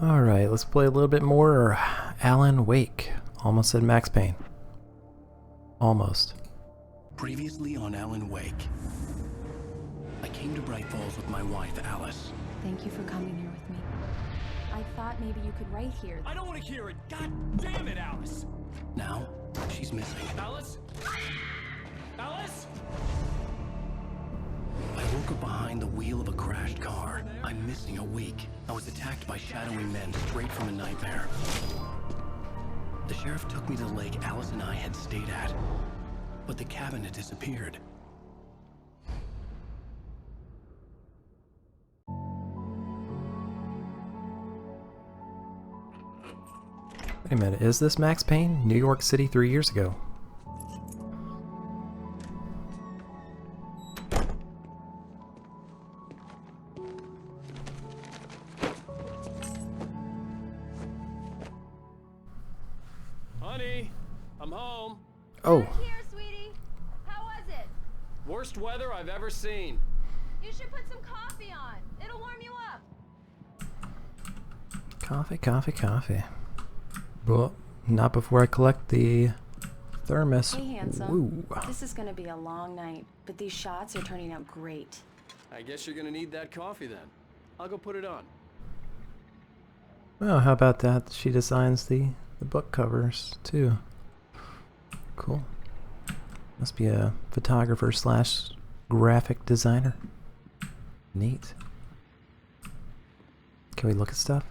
Alright, let's play a little bit more Alan Wake. Almost said Max Payne. Almost. Previously on Alan Wake. I came to Bright Falls with my wife, Alice. Thank you for coming here with me. I thought maybe you could write here. I don't want to hear it! God damn it, Alice! Now, she's missing. Alice? Alice? I woke up behind the wheel of a crashed car. I'm missing a week. I was attacked by shadowy men straight from a nightmare. The sheriff took me to the lake Alice and I had stayed at, but the cabin had disappeared. Wait a minute, is this Max Payne? New York City 3 years ago. Honey, I'm home. Oh, Here, sweetie. How was it? Worst weather I've ever seen. You should put some coffee on. It'll warm you up. coffee, coffee, coffee. Well, not before I collect the thermos. Hey, handsome. Woo. This is gonna be a long night, but these shots are turning out great. I guess you're gonna need that coffee then. I'll go put it on. Well, how about that? She designs the book covers too. Cool. Must be a photographer slash graphic designer. Neat. Can we look at stuff?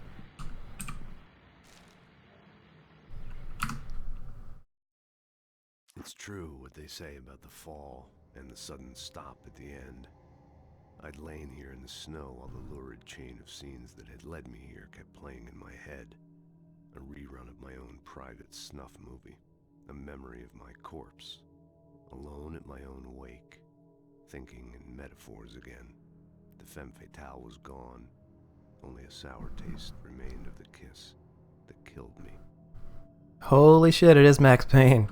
It's true what they say about the fall and the sudden stop at the end. I'd lain here in the snow while the lurid chain of scenes that had led me here kept playing in my head. A rerun of my own private snuff movie. A memory of my corpse. Alone at my own wake. Thinking in metaphors again. The femme fatale was gone. Only a sour taste remained of the kiss that killed me. Holy shit, it is Max Payne.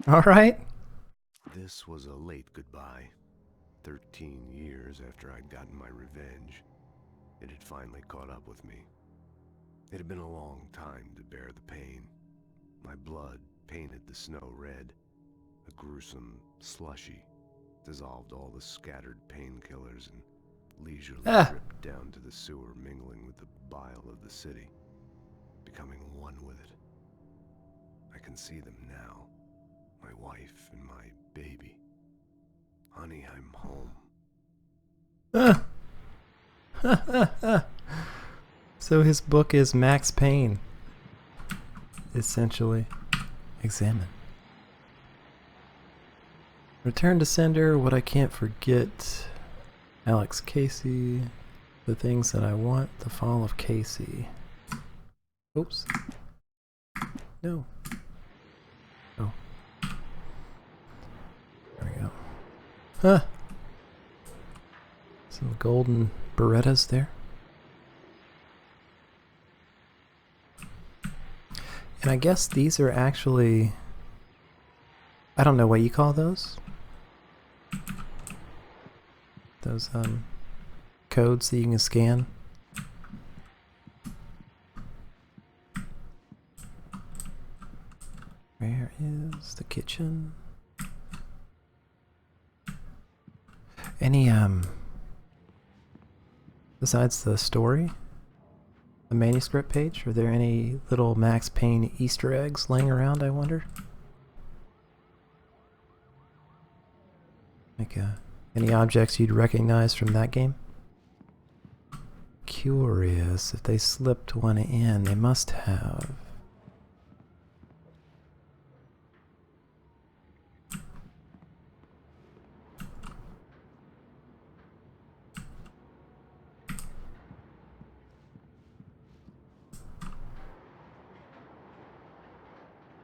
Alright. This was a late goodbye. 13 years after I'd gotten my revenge, it had finally caught up with me. It had been a long time to bear the pain. My blood painted the snow red. A gruesome slushy dissolved all the scattered painkillers and leisurely dripped down to the sewer, mingling with the bile of the city, becoming one with it. I can see them now, my wife and my baby. Honey, I'm home. So his book is Max Payne. Essentially. Examine. Return to sender, what I can't forget. Alex Casey. The things that I want. The fall of Casey. Oops. No. Oh. There we go. Huh. Some golden Berettas there. And I guess these are actually, I don't know what you call those. Those codes that you can scan. Where is the kitchen? Any besides the story, the manuscript page, are there any little Max Payne Easter eggs laying around, I wonder? Like any objects you'd recognize from that game? Curious, if they slipped one in, they must have.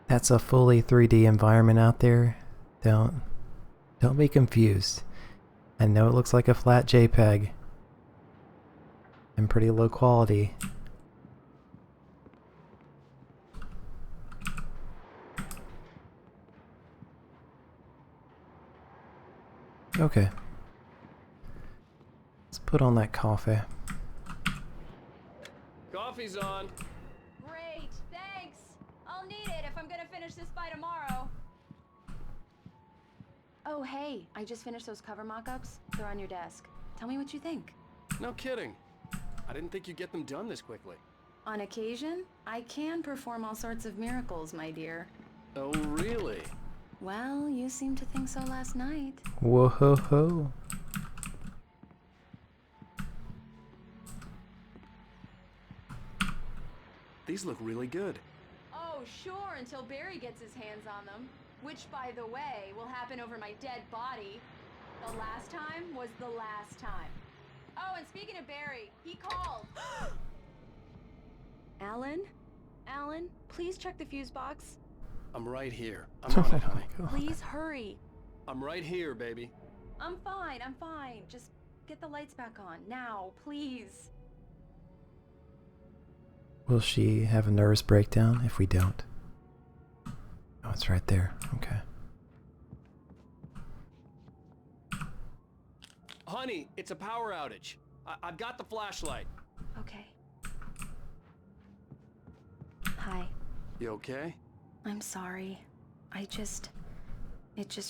That's a fully 3D environment out there. Don't be confused. I know it looks like a flat JPEG and pretty low quality. Okay. Let's put on that coffee. Coffee's on. Great, thanks. I'll need it if I'm gonna finish this by tomorrow. Oh, hey, I just finished those cover mock-ups. They're on your desk. Tell me what you think. No kidding. I didn't think you'd get them done this quickly. On occasion, I can perform all sorts of miracles, my dear. Oh, really? Well, you seemed to think so last night. Whoa ho ho. These look really good. Oh, sure, until Barry gets his hands on them. Which, by the way, will happen over my dead body. The last time was the last time. Oh, and speaking of Barry, he called. Alan? Alan, please check the fuse box. I'm right here. I'm on it, honey. Please hurry. I'm right here, baby. I'm fine, I'm fine. Just get the lights back on. Now, please. Will she have a nervous breakdown if we don't? Oh, it's right there. Okay. Honey, it's a power outage. I've got the flashlight. Okay. Hi. You okay? I'm sorry. It just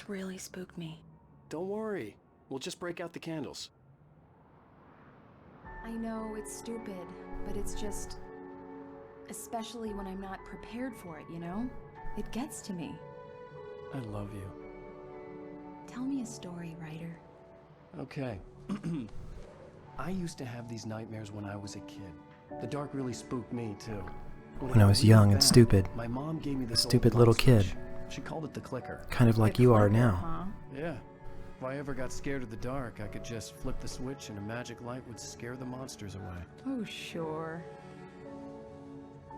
really spooked me. Don't worry. We'll just break out the candles. I know it's stupid, but it's just... especially when I'm not prepared for it, you know? It gets to me. I love you. Tell me a story, writer. Okay. I used to have these nightmares when I was a kid. The dark really spooked me, too. When I was young and stupid. My mom gave me this Stupid old little light kid. switch. She called it the clicker. Kind of like you are now. Huh? Yeah. If I ever got scared of the dark, I could just flip the switch and a magic light would scare the monsters away. Oh, sure.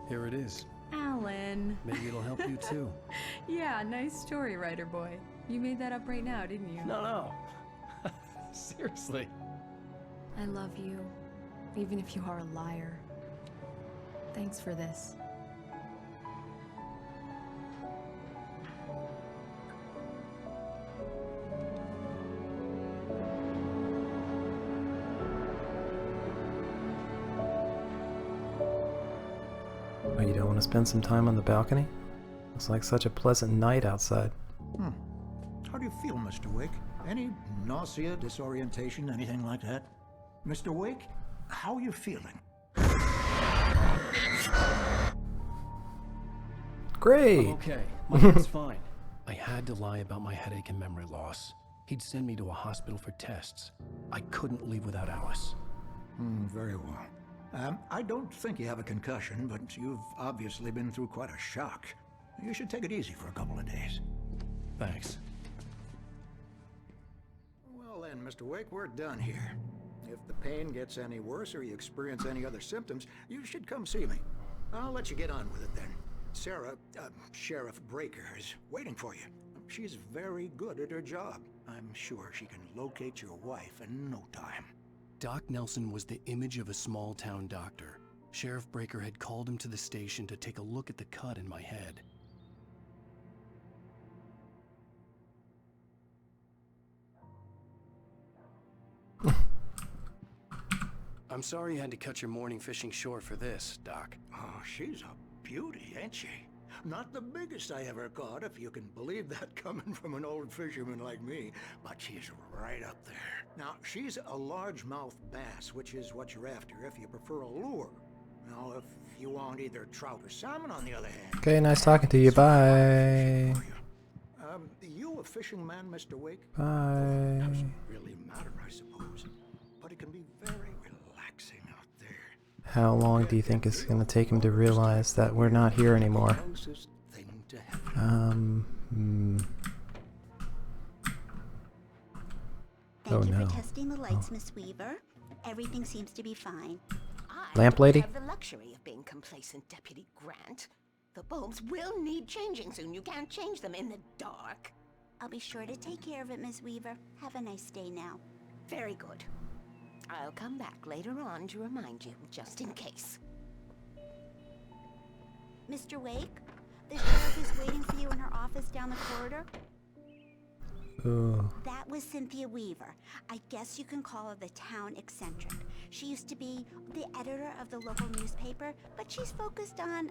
Here it is. Alan. Maybe it'll help you too. Yeah, nice story, writer boy. You made that up right now, didn't you? No. Seriously. I love you, even if you are a liar. Thanks for this. Oh, you don't want to spend some time on the balcony? Looks like such a pleasant night outside. How do you feel, Mr. Wake? Any nausea, disorientation, anything like that? Mr. Wake, how are you feeling? Great! I'm okay. My head's fine. I had to lie about my headache and memory loss. He'd send me to a hospital for tests. I couldn't leave without Alice. Very well. I don't think you have a concussion, but you've obviously been through quite a shock. You should take it easy for a couple of days. Thanks. Well then, Mr. Wake, we're done here. If the pain gets any worse or you experience any other symptoms, you should come see me. I'll let you get on with it then. Sarah, Sheriff Breaker, is waiting for you. She's very good at her job. I'm sure she can locate your wife in no time. Doc Nelson was the image of a small-town doctor. Sheriff Breaker had called him to the station to take a look at the cut in my head. I'm sorry you had to cut your morning fishing short for this, Doc. Oh, she's a beauty, ain't she? Not the biggest I ever caught, if you can believe that coming from an old fisherman like me, but she's right up there. Now, she's a largemouth bass, which is what you're after if you prefer a lure. Now, if you want either trout or salmon, on the other hand... Okay, nice talking to you. Bye. You a fishing man, Mr. Wake? Bye. Doesn't really matter, I suppose, but it can be very relaxing out there. How long do you think it's going to take him to realize that we're not here anymore? Closest thing to heaven. Oh, Thank you no. for testing the lights, Miss Weaver. Everything seems to be fine. Lamp lady? I have the luxury of being complacent, Deputy Grant. The bulbs will need changing soon. You can't change them in the dark. I'll be sure to take care of it, Miss Weaver. Have a nice day now. Very good. I'll come back later on to remind you, just in case. Mr. Wake, the sheriff is waiting for you in her office down the corridor. Oh. That was Cynthia Weaver. I guess you can call her the town eccentric. She used to be the editor of the local newspaper, but she's focused on,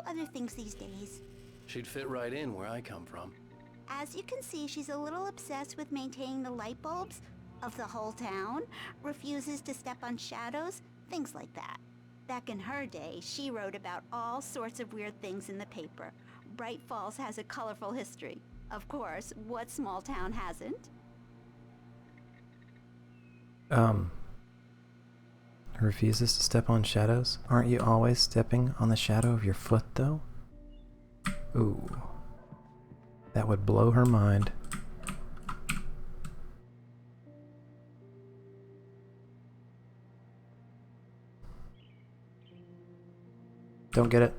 other things these days. She'd fit right in where I come from. As you can see, she's a little obsessed with maintaining the light bulbs of the whole town, refuses to step on shadows, things like that. Back in her day, she wrote about all sorts of weird things in the paper. Bright Falls has a colorful history. Of course, what small town hasn't? Refuses to step on shadows? Aren't you always stepping on the shadow of your foot, though? Ooh. That would blow her mind. Don't get it.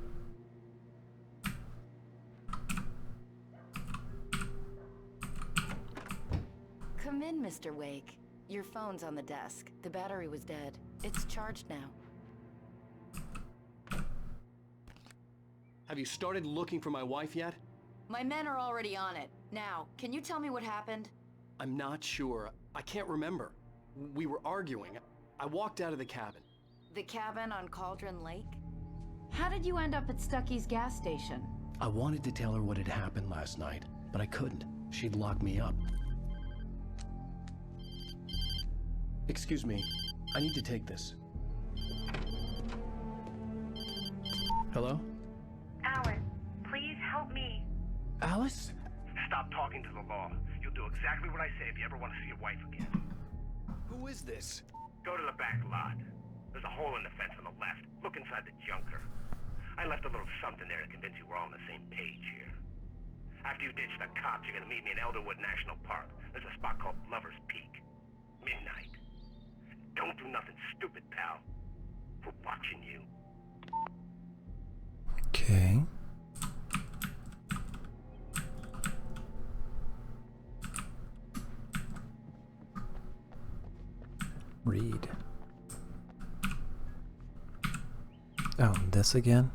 Come in, Mr. Wake. Your phone's on the desk. The battery was dead. It's charged now. Have you started looking for my wife yet? My men are already on it. Now, can you tell me what happened? I'm not sure. I can't remember. We were arguing. I walked out of the cabin. The cabin on Cauldron Lake? How did you end up at Stucky's gas station? I wanted to tell her what had happened last night, but I couldn't. She'd lock me up. Excuse me. I need to take this. Hello? Alice, please help me. Alice? Stop talking to the law. You'll do exactly what I say if you ever want to see your wife again. Who is this? Go to the back lot. There's a hole in the fence on the left. Look inside the junker. I left a little something there to convince you we're all on the same page here. After you ditch the cops, you're gonna meet me in Elderwood National Park. There's a spot called Lover's Peak. Midnight. Don't do nothing stupid, pal. We're watching you. Okay. Read. Oh, this again?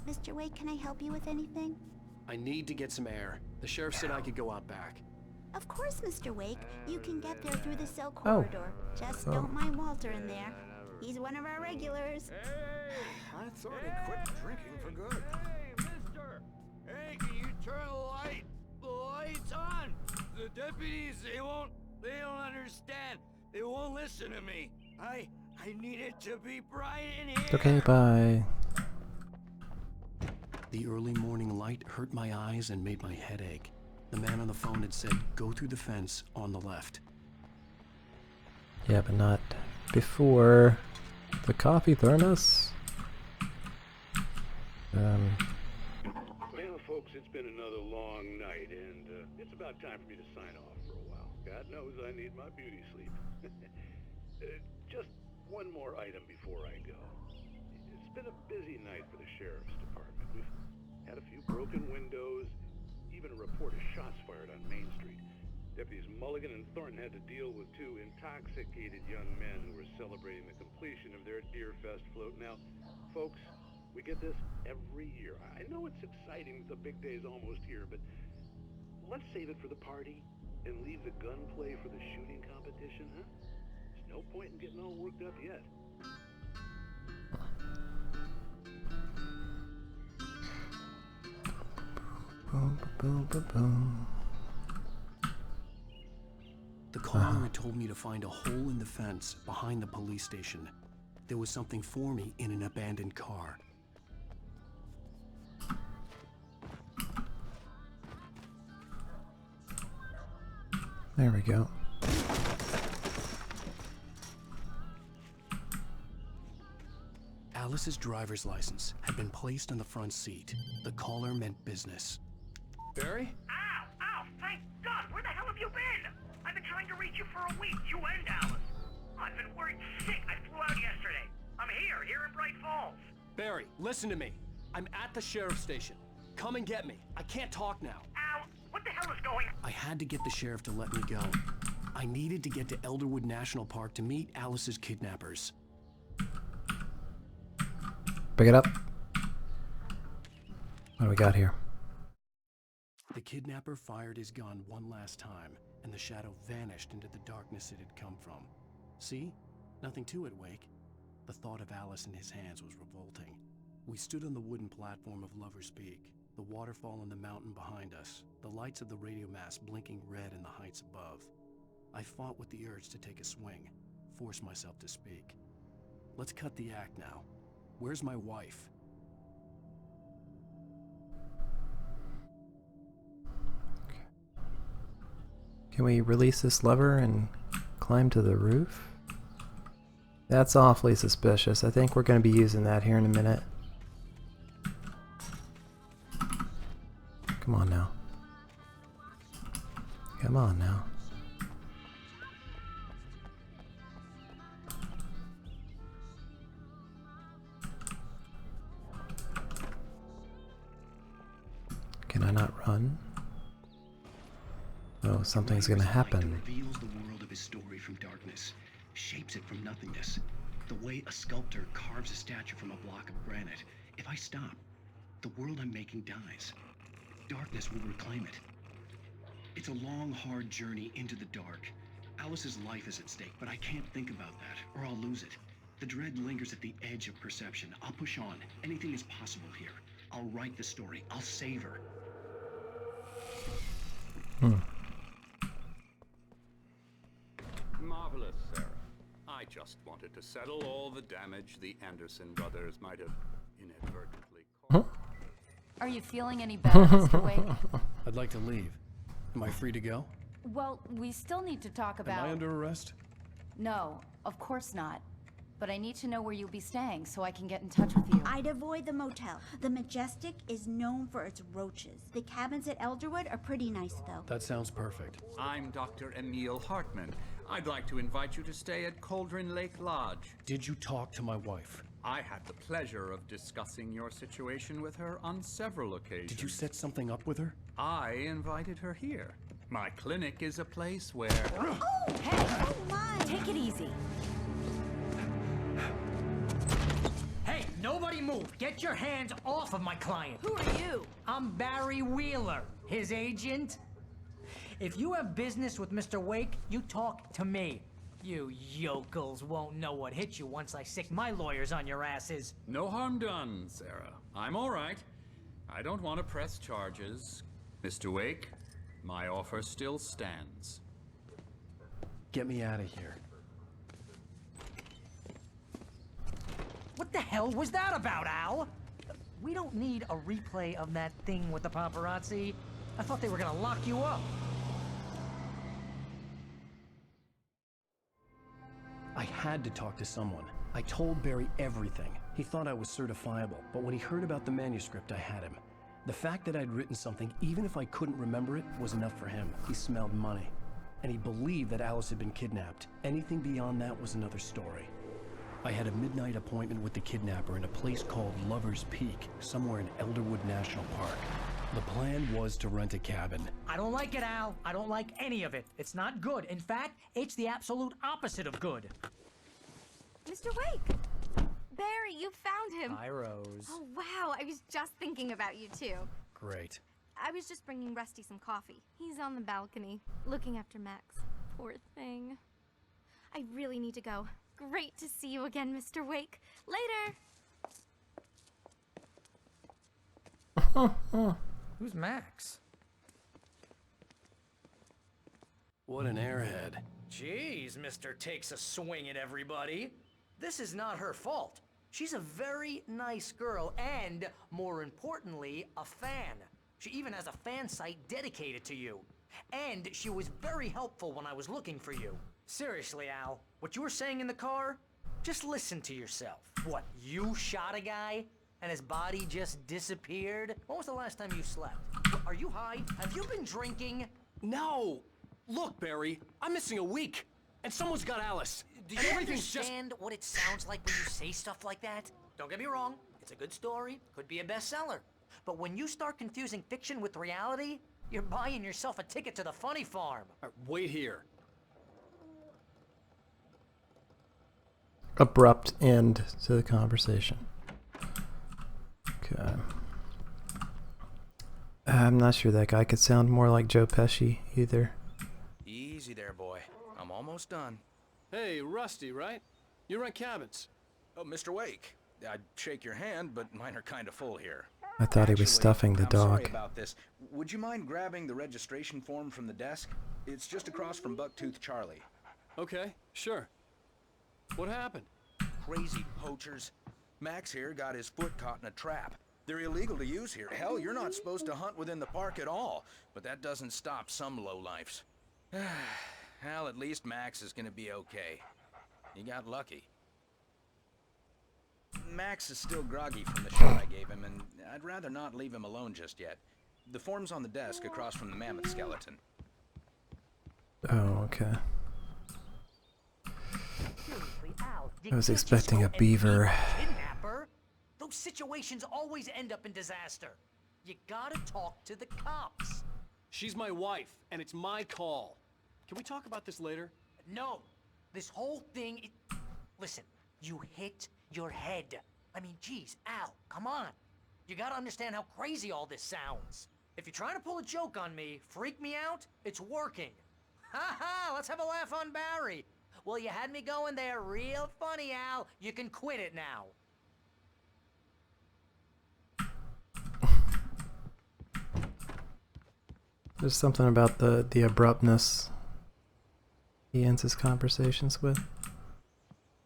Mr. Wake, can I help you with anything? I need to get some air. The sheriff said I could go out back. Of course, Mr. Wake. You can get there through the cell corridor. Just don't mind Walter in there. He's one of our regulars. I thought he'd quit drinking for good. Hey, mister! Hey, can you turn the light? The light's on! The deputies, they don't understand. They won't listen to me. I need it to be bright in here. Okay, bye. The early morning light hurt my eyes and made my head ache. The man on the phone had said, go through the fence on the left. Yeah, but not before the coffee thermos. Well, folks, it's been another long night, and it's about time for me to sign off for a while. God knows I need my beauty sleep. Just one more item before I go. It's been a busy night for the sheriff's department. We've had a few broken windows, even a report of shots fired on Main Street. Deputies Mulligan and Thornton had to deal with two intoxicated young men who were celebrating the completion of their Deerfest float. Now, folks, we get this every year. I know it's exciting, the big day's almost here, but let's save it for the party and leave the gunplay for the shooting competition, huh? There's no point in getting all worked up yet. Boom, boom, boom, boom. The caller had told me to find a hole in the fence behind the police station. There was something for me in an abandoned car. There we go. Alice's driver's license had been placed on the front seat. The caller meant business. Barry? Ow! Thank God! Where the hell have you been? I've been trying to reach you for a week, you and Alice. I've been worried sick. I flew out yesterday. I'm here in Bright Falls. Barry, listen to me. I'm at the sheriff's station. Come and get me. I can't talk now. Ow! What the hell is going on? I had to get the sheriff to let me go. I needed to get to Elderwood National Park to meet Alice's kidnappers. Pick it up. What do we got here? The kidnapper fired his gun one last time, and the shadow vanished into the darkness it had come from. See? Nothing to it, Wake. The thought of Alice in his hands was revolting. We stood on the wooden platform of Lover's Peak, the waterfall in the mountain behind us, the lights of the radio mast blinking red in the heights above. I fought with the urge to take a swing, force myself to speak. Let's cut the act now. Where's my wife? Can we release this lever and climb to the roof? That's awfully suspicious. I think we're going to be using that here in a minute. Come on now. Come on now. Can I not run? Oh, something's gonna happen. Reveals the world of his story from darkness, shapes it from nothingness. The way a sculptor carves a statue from a block of granite. If I stop, the world I'm making dies. Darkness will reclaim it. It's a long, hard journey into the dark. Alice's life is at stake, but I can't think about that, or I'll lose it. The dread lingers at the edge of perception. I'll push on. Anything is possible here. I'll write the story. I'll save her. Marvelous, Sarah. I just wanted to settle all the damage the Anderson brothers might have inadvertently caused. Are you feeling any better, Mr. Wake? I'd like to leave. Am I free to go? Well, we still need to talk about... Am I under arrest? No, of course not. But I need to know where you'll be staying so I can get in touch with you. I'd avoid the motel. The Majestic is known for its roaches. The cabins at Elderwood are pretty nice, though. That sounds perfect. I'm Dr. Emil Hartman. I'd like to invite you to stay at Cauldron Lake Lodge. Did you talk to my wife? I had the pleasure of discussing your situation with her on several occasions. Did you set something up with her? I invited her here. My clinic is a place where... Oh, hey! Oh, my! Take it easy. Hey, nobody move! Get your hands off of my client! Who are you? I'm Barry Wheeler, his agent. If you have business with Mr. Wake, you talk to me. You yokels won't know what hit you once I sick my lawyers on your asses. No harm done, Sarah. I'm all right. I don't want to press charges. Mr. Wake, my offer still stands. Get me out of here. What the hell was that about, Al? We don't need a replay of that thing with the paparazzi. I thought they were gonna lock you up. I had to talk to someone. I told Barry everything. He thought I was certifiable, but when he heard about the manuscript, I had him. The fact that I'd written something, even if I couldn't remember it, was enough for him. He smelled money. And he believed that Alice had been kidnapped. Anything beyond that was another story. I had a midnight appointment with the kidnapper in a place called Lover's Peak, somewhere in Elderwood National Park. The plan was to rent a cabin. I don't like it, Al. I don't like any of it. It's not good. In fact, it's the absolute opposite of good. Mr. Wake! Barry, you found him! Hi, Rose. Oh, wow. I was just thinking about you, too. Great. I was just bringing Rusty some coffee. He's on the balcony, looking after Max. Poor thing. I really need to go. Great to see you again, Mr. Wake. Later! Who's Max? What an airhead. Jeez, Mr. Takes a swing at everybody. This is not her fault. She's a very nice girl and, more importantly, a fan. She even has a fan site dedicated to you. And she was very helpful when I was looking for you. Seriously, Al, what you were saying in the car? Just listen to yourself. What, you shot a guy and his body just disappeared? When was the last time you slept? Are you high? Have you been drinking? No! Look, Barry, I'm missing a week, and someone's got Alice. Do you understand what it sounds like when you say stuff like that? Don't get me wrong, it's a good story, could be a bestseller. But when you start confusing fiction with reality, you're buying yourself a ticket to the funny farm. Wait here. Abrupt end to the conversation. Okay. I'm not sure that guy could sound more like Joe Pesci either. Easy there, boy. I'm almost done. Hey, Rusty, right? You rent cabins. Oh, Mr. Wake. I'd shake your hand, but mine are kind of full here. I thought he was stuffing the I'm sorry dog. about this. Would you mind grabbing the registration form from the desk? It's just across from Bucktooth Charlie. Okay, sure. What happened? Crazy poachers. Max here got his foot caught in a trap. They're illegal to use here. Hell, you're not supposed to hunt within the park at all. But that doesn't stop some lowlifes. Hell, at least Max is gonna be okay. He got lucky. Max is still groggy from the shot I gave him, and I'd rather not leave him alone just yet. The form's on the desk across from the mammoth skeleton. Oh, okay. Seriously, Al, I was expecting a beaver. Kidnapper? Those situations always end up in disaster. You gotta talk to the cops. She's my wife, and it's my call. Can we talk about this later? No. This whole thing... Listen, you hit your head. I mean, geez, Al, come on. You gotta understand how crazy all this sounds. If you're trying to pull a joke on me, freak me out, it's working. Ha ha, let's have a laugh on Barry. Well, you had me going there real funny, Al. You can quit it now. There's something about the abruptness he ends his conversations with.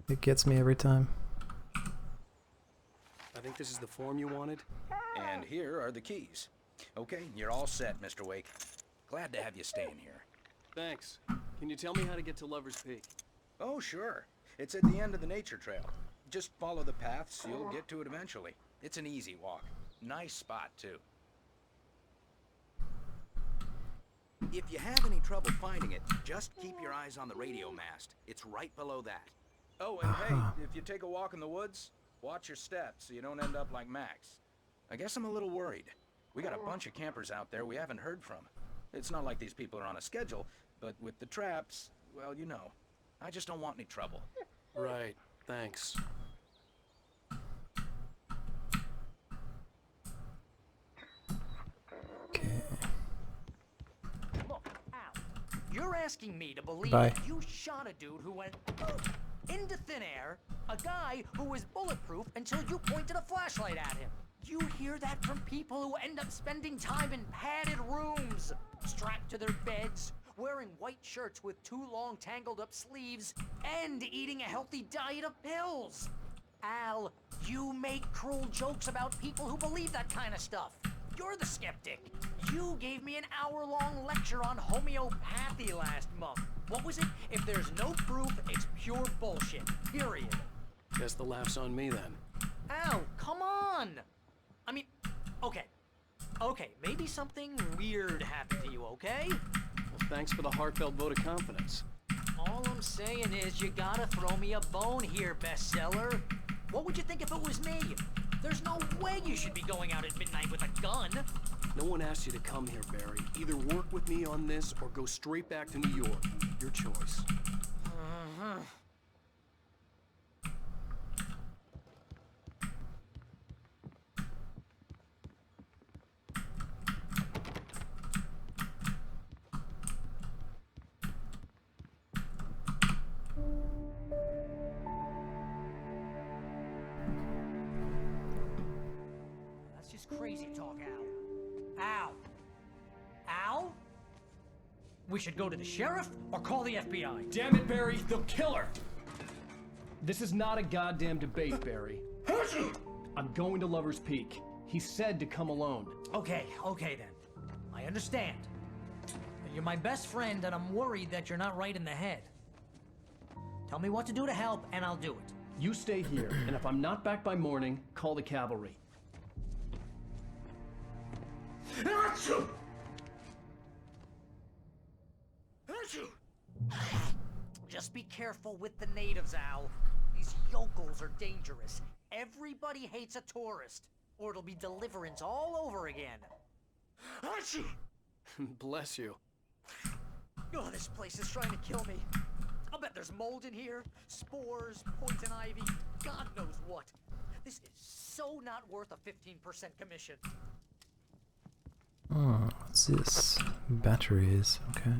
It gets me every time. I think this is the form you wanted. And here are the keys. Okay, you're all set, Mr. Wake. Glad to have you staying here. Thanks. Can you tell me how to get to Lover's Peak? Oh, sure. It's at the end of the nature trail. Just follow the paths, you'll get to it eventually. It's an easy walk. Nice spot, too. If you have any trouble finding it, just keep your eyes on the radio mast. It's right below that. Oh, and hey, if you take a walk in the woods, watch your steps so you don't end up like Max. I guess I'm a little worried. We got a bunch of campers out there we haven't heard from. It's not like these people are on a schedule, but with the traps, well, you know. I just don't want any trouble. Right, thanks. Look, Al, you're asking me to believe Bye. you shot a dude who went into thin air, a guy who was bulletproof until you pointed a flashlight at him. You hear that from people who end up spending time in padded rooms, strapped to their beds, wearing white shirts with too long tangled up sleeves, and eating a healthy diet of pills. Al, you make cruel jokes about people who believe that kind of stuff. You're the skeptic. You gave me an hour-long lecture on homeopathy last month. What was it? If there's no proof, it's pure bullshit. Period. Guess the laugh's on me then. Al, come on! I mean, okay. Okay, maybe something weird happened to you, okay? Well, thanks for the heartfelt vote of confidence. All I'm saying is you gotta throw me a bone here, bestseller. What would you think if it was me? There's no way you should be going out at midnight with a gun. No one asked you to come here, Barry. Either work with me on this or go straight back to New York. Your choice. That's just crazy talk, Al. Al? Al? We should go to the sheriff or call the FBI. Damn it, Barry, they'll kill her! This is not a goddamn debate, Barry. I'm going to Lover's Peak. He said to come alone. Okay then. I understand. You're my best friend and I'm worried that you're not right in the head. Tell me what to do to help and I'll do it. You stay here, and if I'm not back by morning, call the cavalry. Just be careful with the natives, Al. These yokels are dangerous. Everybody hates a tourist, or it'll be Deliverance all over again. Bless you. Oh, this place is trying to kill me. I'll bet there's mold in here, spores, poison ivy, God knows what. This is so not worth a 15% commission. Oh, what's this? Batteries, okay.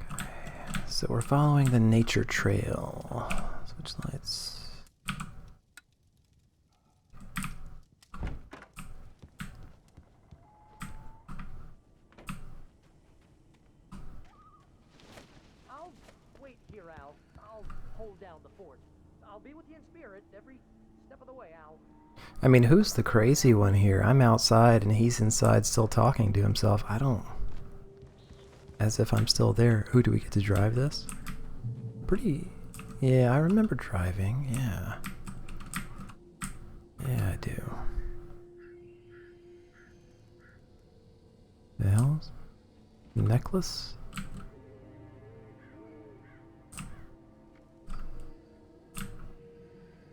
Okay, so we're following the nature trail. Switch lights. I'll wait here, Al. I'll hold down the fort. I'll be with you in spirit every step of the way, Al. I mean, who's the crazy one here? I'm outside and he's inside still talking to himself. I don't... As if I'm still there. Who do we get to drive this? Pretty... Yeah, I remember driving. Yeah. Yeah, I do. The hell? The necklace?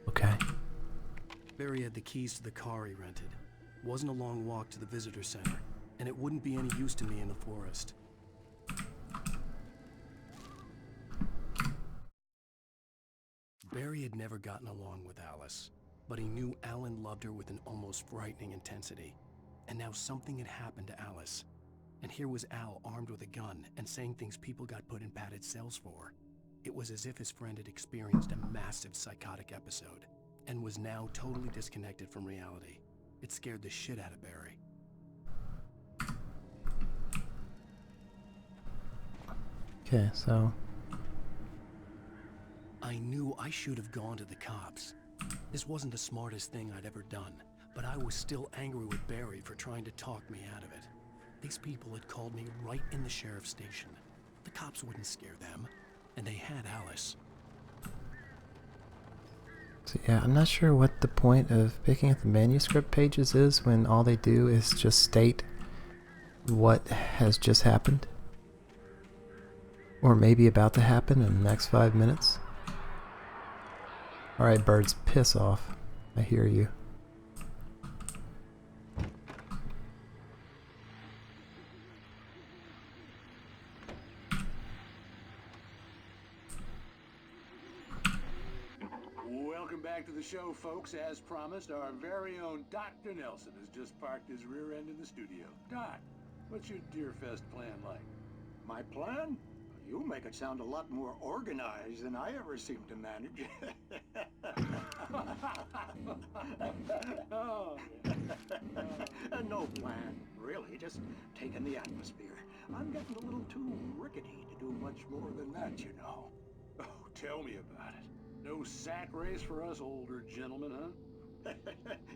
Okay. Barry had the keys to the car he rented. Wasn't a long walk to the visitor center, and it wouldn't be any use to me in the forest. Barry had never gotten along with Alice, but he knew Alan loved her with an almost frightening intensity. And now something had happened to Alice. And here was Al armed with a gun and saying things people got put in padded cells for. It was as if his friend had experienced a massive psychotic episode and was now totally disconnected from reality. It scared the shit out of Barry. Okay, so... I knew I should have gone to the cops. This wasn't the smartest thing I'd ever done, but I was still angry with Barry for trying to talk me out of it. These people had called me right in the sheriff's station. The cops wouldn't scare them, and they had Alice. So yeah, I'm not sure what the point of picking up the manuscript pages is when all they do is just state what has just happened. Or maybe about to happen in the next 5 minutes. Alright, birds, piss off. I hear you. Welcome back to the show, folks. As promised, our very own Dr. Nelson has just parked his rear end in the studio. Doc, what's your Deerfest plan like? My plan? You make it sound a lot more organized than I ever seem to manage. No plan, really. Just taking the atmosphere. I'm getting a little too rickety to do much more than that, you know. Oh, tell me about it. No sack race for us older gentlemen, huh?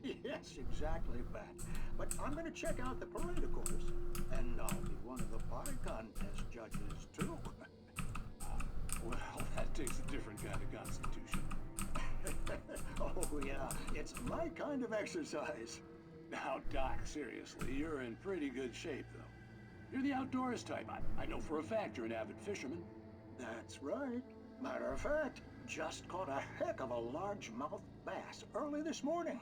Yes, exactly that. But I'm going to check out the parade, of course. And I'll be one of the pie contest judges, too. Well, that takes a different kind of constitution. Oh, yeah. It's my kind of exercise. Now, Doc, seriously, you're in pretty good shape, though. You're the outdoors type. I know for a fact you're an avid fisherman. That's right. Matter of fact, just caught a heck of a largemouth bass early this morning.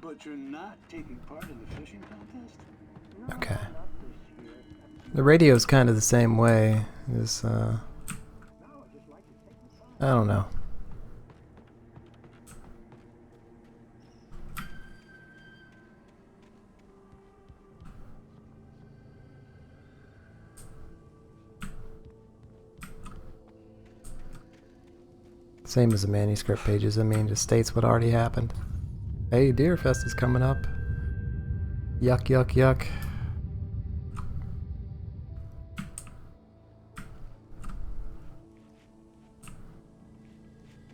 But you're not taking part in the fishing contest? Okay. The radio's kind of the same way. This, I don't know. Same as the manuscript pages. I mean, just states what already happened. Hey, Deerfest is coming up. Yuck, yuck, yuck.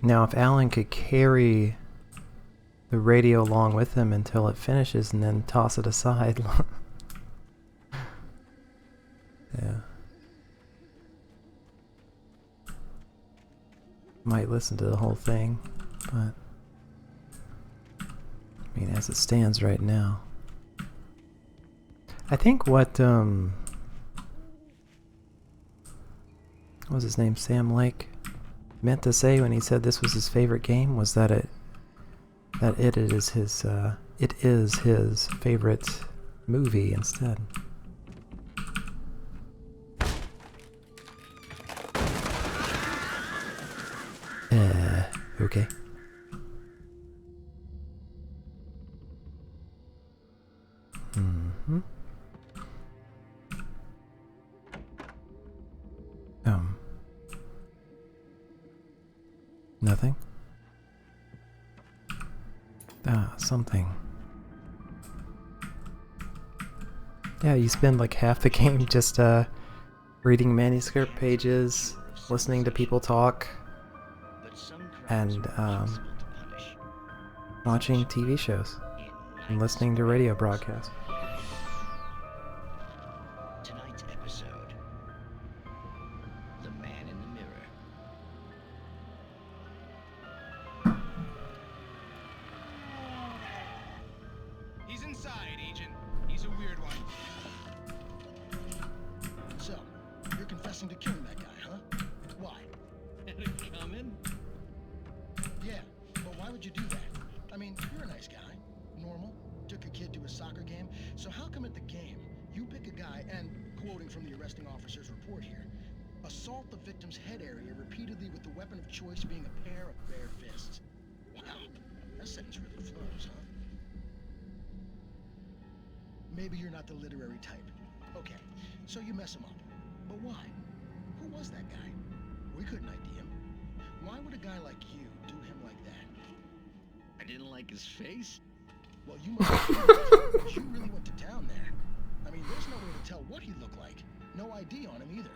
Now, if Alan could carry the radio along with him until it finishes and then toss it aside. Yeah. Might listen to the whole thing, but I mean, as it stands right now. I think what was his name? Sam Lake meant to say when he said this was his favorite game was that it is his favorite movie instead. Okay. Nothing? Ah, something. Yeah, you spend like half the game just reading manuscript pages, listening to people talk, and watching TV shows and listening to radio broadcasts. Tonight's episode, The Man in the Mirror. He's inside, Agent. He's a weird one. So, you're confessing to killing that guy, huh? Why? Had it coming? Yeah, but why would you do that? I mean, you're a nice guy. Normal. Took a kid to a soccer game. So how come at the game, you pick a guy and, quoting from the arresting officer's report here, assault the victim's head area repeatedly with the weapon of choice being a pair of bare fists? Wow, that sentence really flows, huh? Maybe you're not the literary type. Okay, so you mess him up. But why? Who was that guy? We couldn't ID him. Why would a guy like you do him like that? I didn't like his face. Well, you must have because you really went to town there. I mean, there's no way to tell what he looked like. No ID on him either.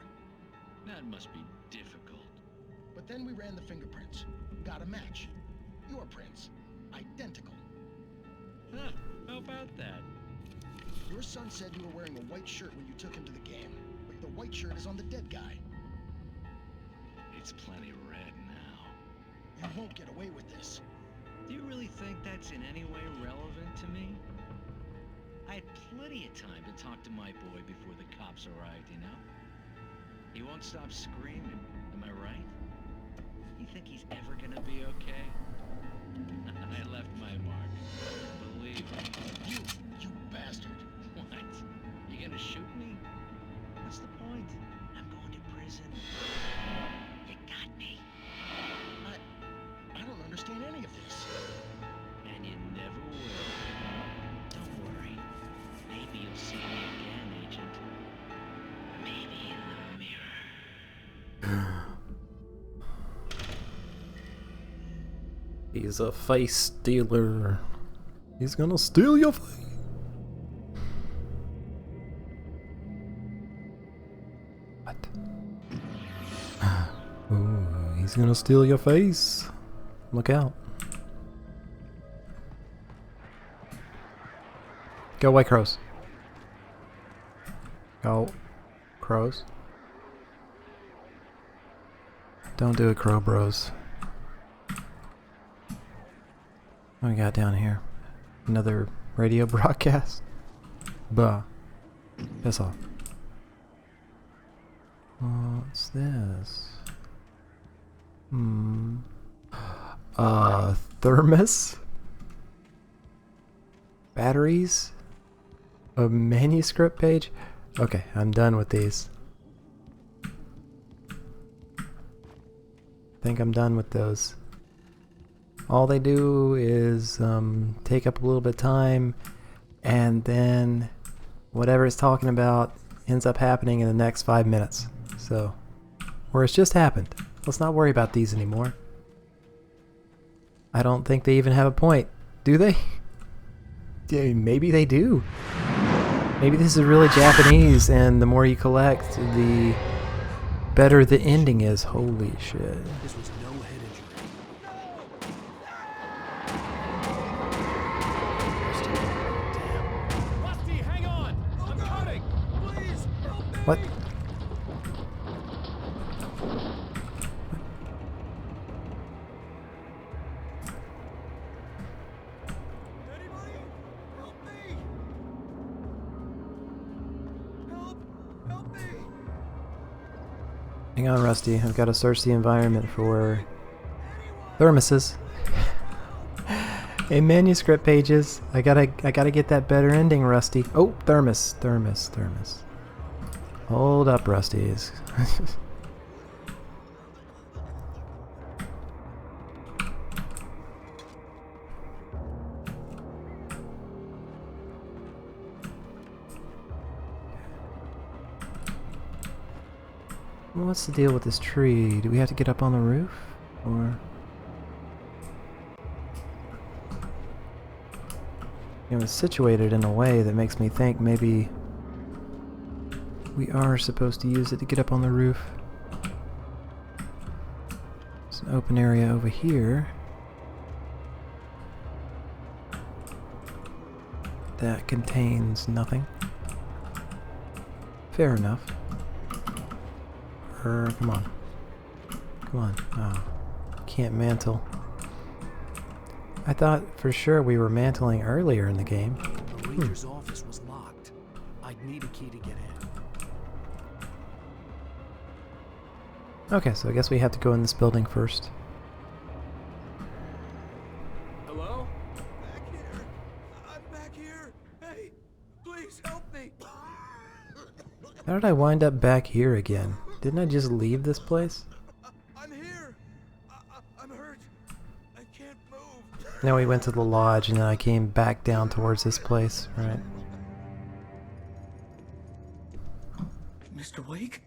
That must be difficult. But then we ran the fingerprints. Got a match. Your prints. Identical. Huh, how about that? Your son said you were wearing a white shirt when you took him to the game. But the white shirt is on the dead guy. It's plenty red now. You won't get away with this. Do you really think that's in any way relevant to me? I had plenty of time to talk to my boy before the cops arrived, you know? He won't stop screaming, am I right? You think he's ever gonna be okay? I left my mark. Believe me. You bastard. What? You gonna shoot me? What's the point? I'm going to prison. You got me. I don't understand any of this. And you never will. Don't worry. Maybe you'll see me again, Agent. Maybe in the mirror. He's a face stealer. He's gonna steal your face. What? Ooh, he's gonna steal your face. Look out. Go away, crows. Go, crows. Don't do it, crow bros. What we got down here? Another radio broadcast? Bah. Piss off. What's this? Thermos? Batteries? A manuscript page? Okay, I'm done with these. I think I'm done with those. All they do is take up a little bit of time, and then whatever it's talking about ends up happening in the next 5 minutes. So, or it's just happened. Let's not worry about these anymore. I don't think they even have a point. Do they? Yeah, maybe they do. Maybe this is really Japanese, and the more you collect, the better the ending is. Holy shit. This was no head injury. Rusty, hang on! I'm coming! Please, help me! What? Anybody? Help me! Help me! Hang on, Rusty. I've got to search the environment for thermoses. In manuscript pages. I gotta get that better ending, Rusty. Oh, thermos. Hold up, Rusty. What's the deal with this tree? Do we have to get up on the roof? Or... It was situated in a way that makes me think maybe we are supposed to use it to get up on the roof. There's an open area over here that contains nothing. Fair enough. Come on. Come on. Oh, can't mantle. I thought for sure we were mantling earlier in the game. The ranger's office was locked. I'd need a key to get in. Okay, so I guess we have to go in this building first. Hello? Back here. I'm back here. Hey, please help me. How did I wind up back here again? Didn't I just leave this place? I'm here. I'm hurt. I can't move. Now we went to the lodge and then I came back down towards this place, right? Mr. Wake?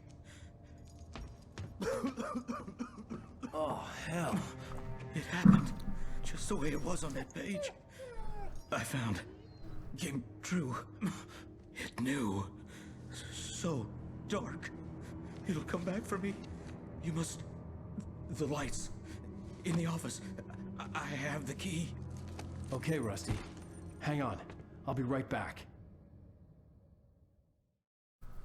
Oh, hell. It happened just the way it was on that page. I found. Came true. It knew. So dark. It'll come back for me. You must... The lights. In the office. I have the key. Okay, Rusty. Hang on. I'll be right back.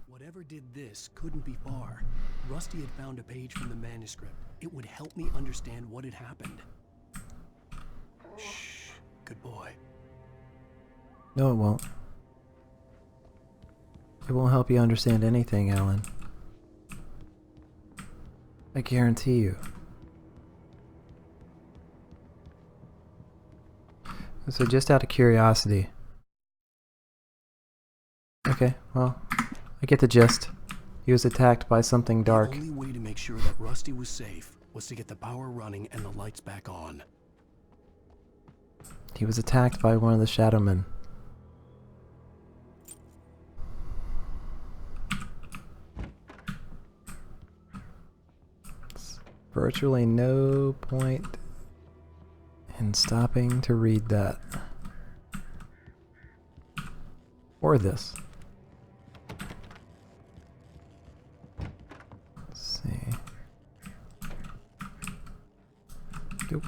Whatever did this couldn't be far. Rusty had found a page from the manuscript. It would help me understand what had happened. Shh. Good boy. No, it won't. It won't help you understand anything, Alan. I guarantee you. So just out of curiosity. Okay, well, I get the gist. He was attacked by something dark. The only way to make sure that Rusty was safe was to get the power running and the lights back on. He was attacked by one of the Shadow Men. Virtually no point in stopping to read that. Or this. Let's see. Nope.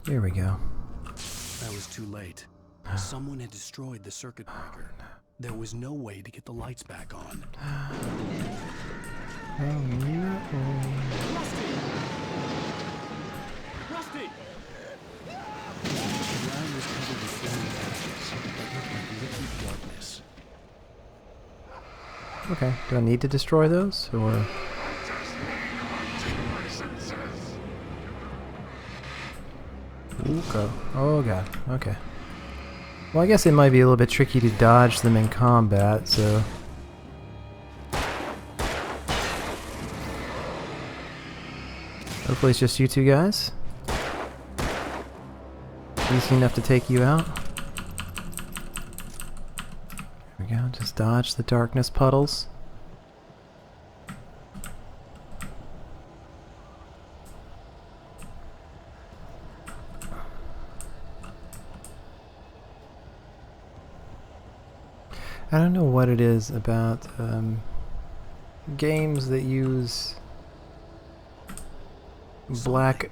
Here we go. That was too late. Someone had destroyed the circuit breaker. There was no way to get the lights back on. Oh no. Rusty! The ground was covered with flaming ashes that looked like liquid darkness. Okay, do I need to destroy those, or...? Okay. Oh god, okay. Well, I guess it might be a little bit tricky to dodge them in combat, so... Hopefully it's just you two guys. Easy enough to take you out. There we go, just dodge the darkness puddles. I don't know what it is about games that use black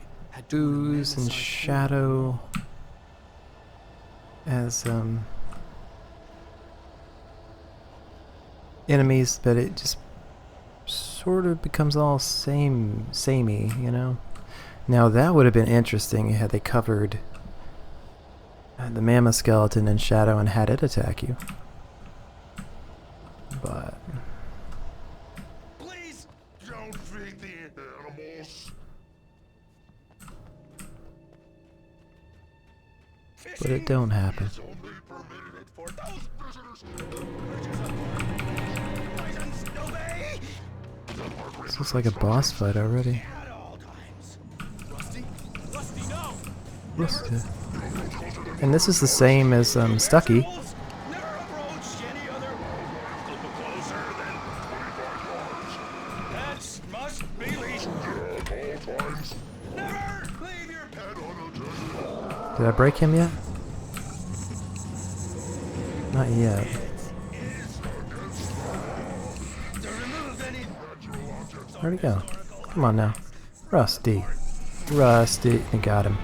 ooze and shadow as enemies, but it just sort of becomes all samey, you know? Now that would have been interesting had they covered the mammoth skeleton in shadow and had it attack you. But Please don't feed the animals. but it don't happen. This looks like a boss fight already. Rusty. And this is the same as Stucky. Did I break him yet? Not yet. Where'd he go? Come on now. Rusty. Rusty. I got him.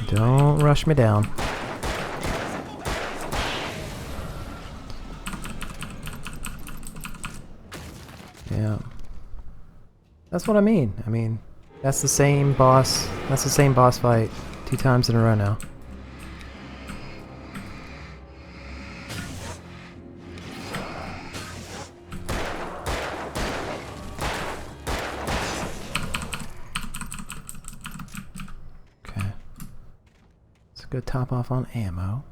Don't rush me down. Yeah. That's what I mean. I mean, that's the same boss. That's the same boss fight 2 times in a row now. Okay. Let's go top off on ammo.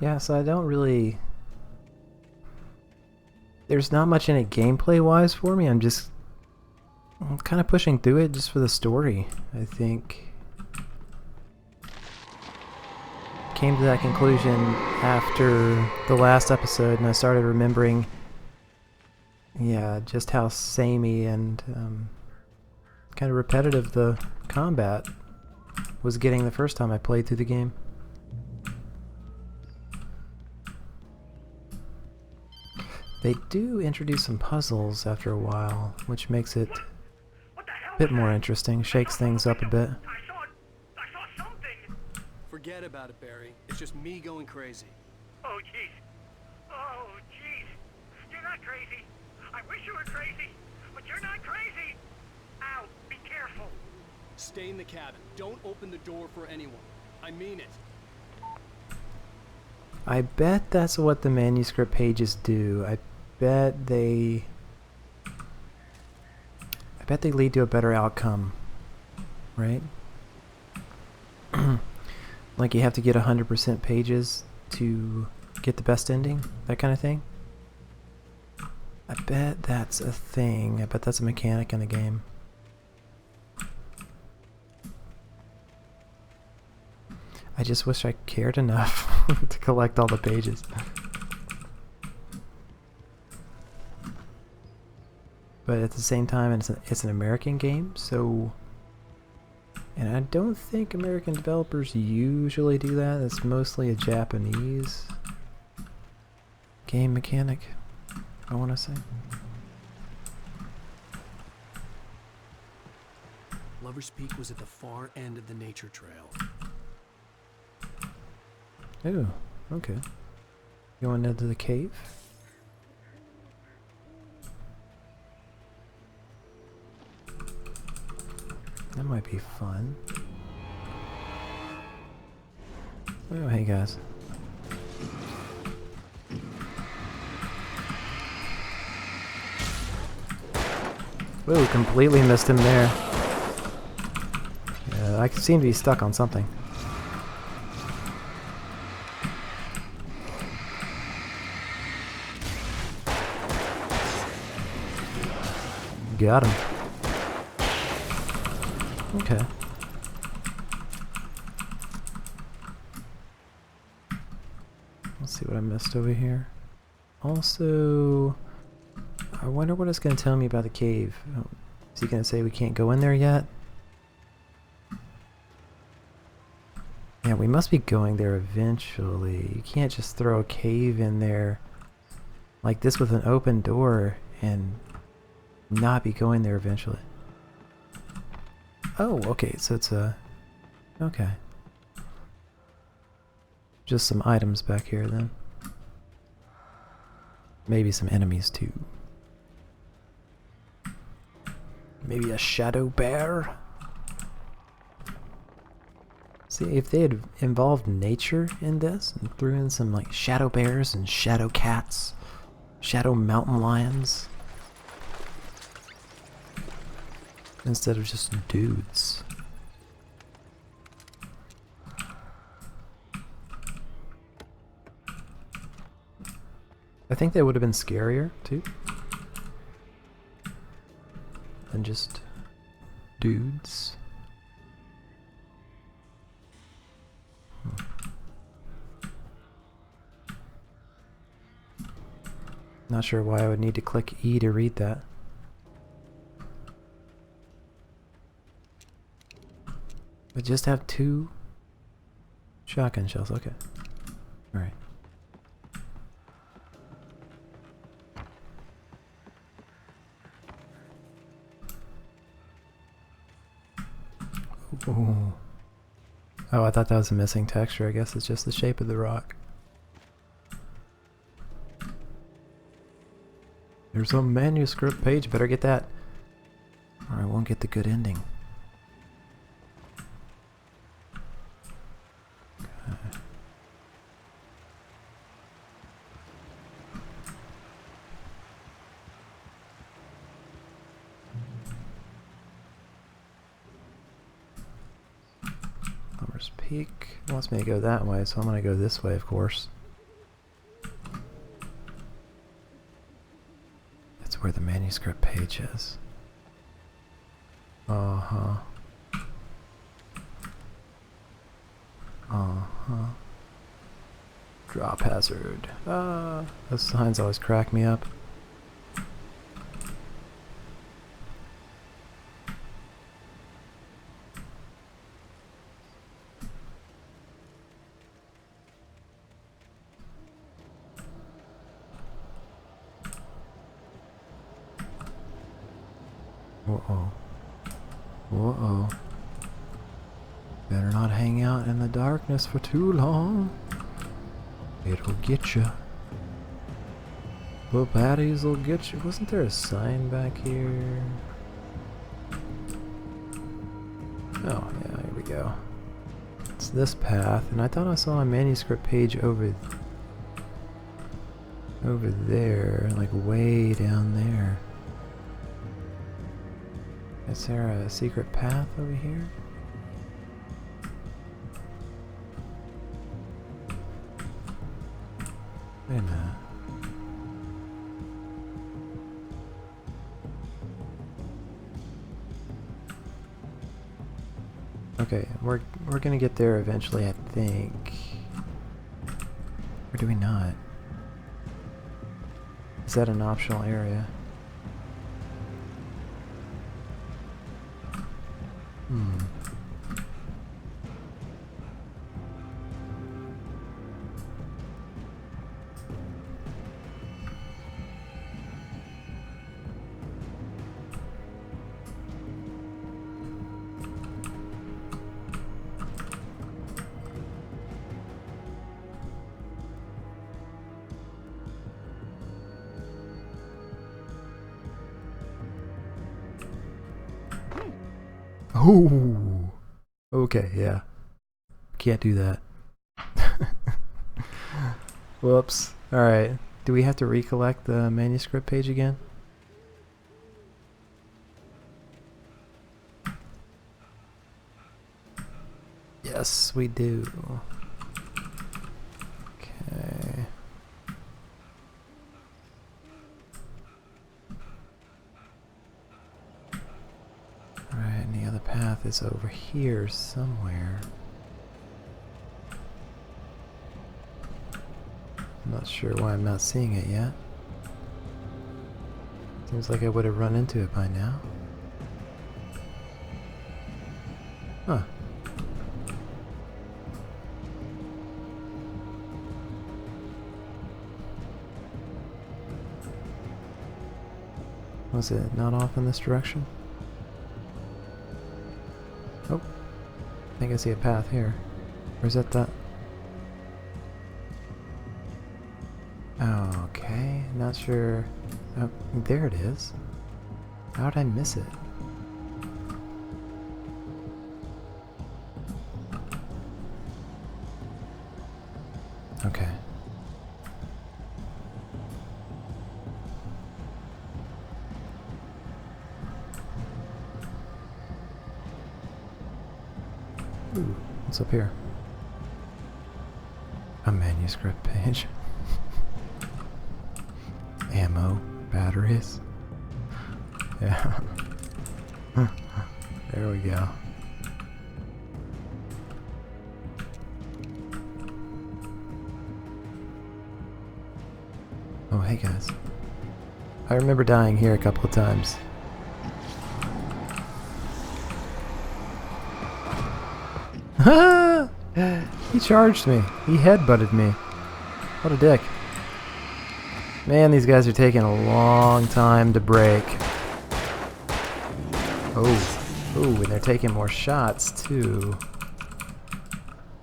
Yeah, so I don't really... There's not much in it gameplay-wise for me. I'm kind of pushing through it just for the story, I think. Came to that conclusion after the last episode, and I started remembering, yeah, just how samey and kind of repetitive the combat was getting the first time I played through the game. They do introduce some puzzles after a while, which makes it a bit more interesting, shakes things up a bit. Forget about it, Barry. It's just me going crazy. Oh, jeez. Oh, jeez. You're not crazy. I wish you were crazy, but you're not crazy. Ow, be careful. Stay in the cabin. Don't open the door for anyone. I mean it. I bet that's what the manuscript pages do. I bet they lead to a better outcome, right? Like you have to get 100% pages to get the best ending, that kind of thing. I bet that's a thing. I bet that's a mechanic in the game. I just wish I cared enough to collect all the pages. But at the same time, it's an American game, so... And I don't think American developers usually do that. It's mostly a Japanese game mechanic, I want to say. Lover's Peak was at the far end of the nature trail. Ooh, okay. Going into the cave? That might be fun. Oh, hey guys. Whoa, completely missed him there. Yeah, I seem to be stuck on something. Got him. Okay. Let's see what I missed over here. Also, I wonder what it's going to tell me about the cave. Is he going to say we can't go in there yet? Yeah, we must be going there eventually. You can't just throw a cave in there like this with an open door and not be going there eventually. Oh, okay, so it's a... Okay. Just some items back here then. Maybe some enemies too. Maybe a shadow bear? See, if they had involved nature in this and threw in some like shadow bears and shadow cats, shadow mountain lions, instead of just dudes. I think they would have been scarier too than just dudes. Not sure why I would need to click E to read that. But just have 2 shotgun shells, okay. Alright. Ooh. Oh, I thought that was a missing texture. I guess it's just the shape of the rock. There's a manuscript page. Better get that, or I won't get the good ending. Plumber's Peak wants me to go that way, so I'm going to go this way, of course. That's where the manuscript page is. Uh-huh. Uh-huh. Drop hazard. Those signs always crack me up. Uh-oh. Uh-oh. Better not hang out in the darkness for too long. It'll get you. The baddies will get you. Wasn't there a sign back here? Oh, yeah, here we go. It's this path, and I thought I saw a manuscript page over there, like way down there. Is there a secret path over here? Wait a minute. Okay, we're gonna get there eventually, I think. Or do we not? Is that an optional area? Oh, okay, yeah. Can't do that. Whoops. Alright. Do we have to recollect the manuscript page again? Yes, we do. Okay. Alright, and the other path is over here somewhere. I'm not sure why I'm not seeing it yet. Seems like I would have run into it by now. Huh. Was it not off in this direction? Oh, I think I see a path here. Or is that that? Okay, not sure. Oh, there it is. How did I miss it? Okay. Ooh, what's up here? A manuscript page. Ammo, batteries. Yeah. There we go. Oh, hey guys. I remember dying here a couple of times. He charged me. He headbutted me. What a dick. Man, these guys are taking a long time to break. Oh. Ooh, and they're taking more shots, too.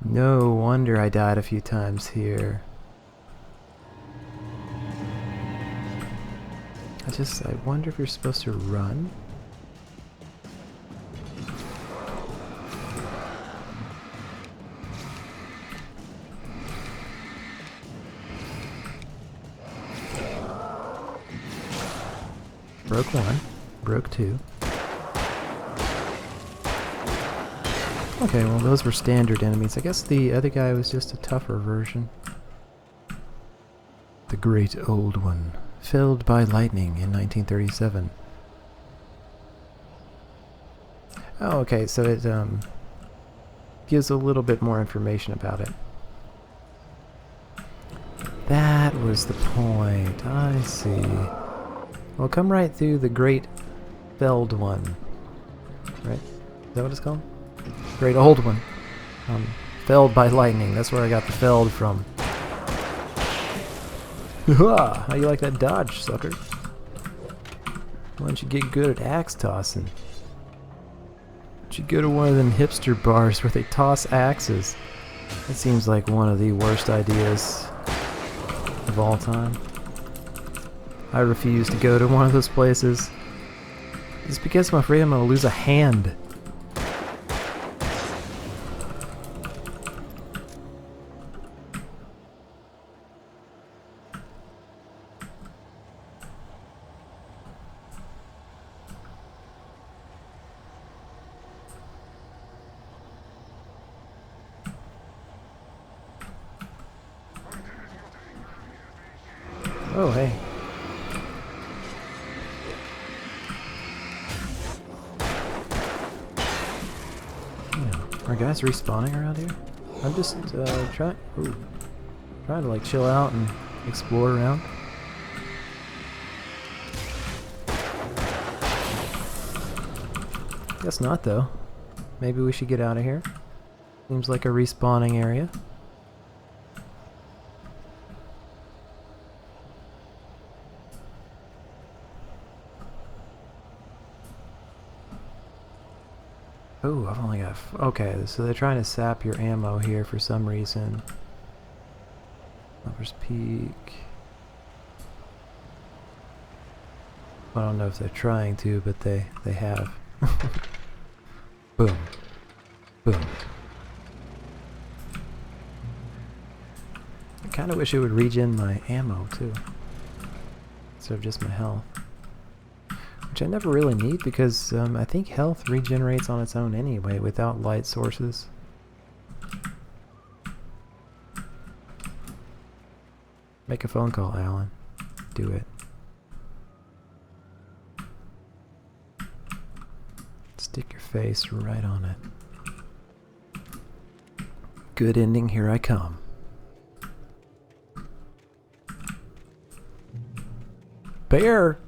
No wonder I died a few times here. I wonder if you're supposed to run? Broke one, broke two. Okay, well those were standard enemies. I guess the other guy was just a tougher version. The Great Old One, felled by lightning in 1937. Oh, okay, so it gives a little bit more information about it. That was the point. I see. Well, come right through the Great Felled One. Right? Is that what it's called? Great Old One. Felled by lightning. That's where I got the felled from. How you like that dodge, sucker? Why don't you get good at axe tossing? Why don't you go to one of them hipster bars where they toss axes? That seems like one of the worst ideas of all time. I refuse to go to one of those places. It's because I'm afraid I'm gonna lose a hand. Oh, hey. Are guys respawning around here? I'm just trying to like chill out and explore around. Guess not though. Maybe we should get out of here. Seems like a respawning area. Oh, I've only got... okay, so they're trying to sap your ammo here for some reason. Lover's Peak. I don't know if they're trying to, but they have. Boom. Boom. I kind of wish it would regen my ammo, too. Instead of just my health. Which I never really need because I think health regenerates on its own anyway without light sources. Make a phone call, Alan. Do it. Stick your face right on it. Good ending, here I come. Bear!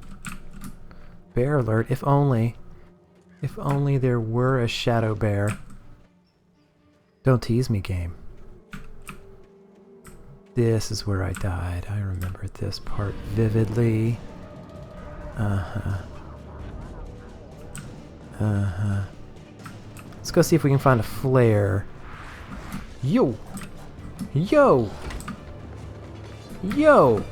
Bear alert, if only there were a shadow bear. Don't tease me, game. This is where I died. I remember this part vividly. Let's go see if we can find a flare. Yo! Yo! Yo!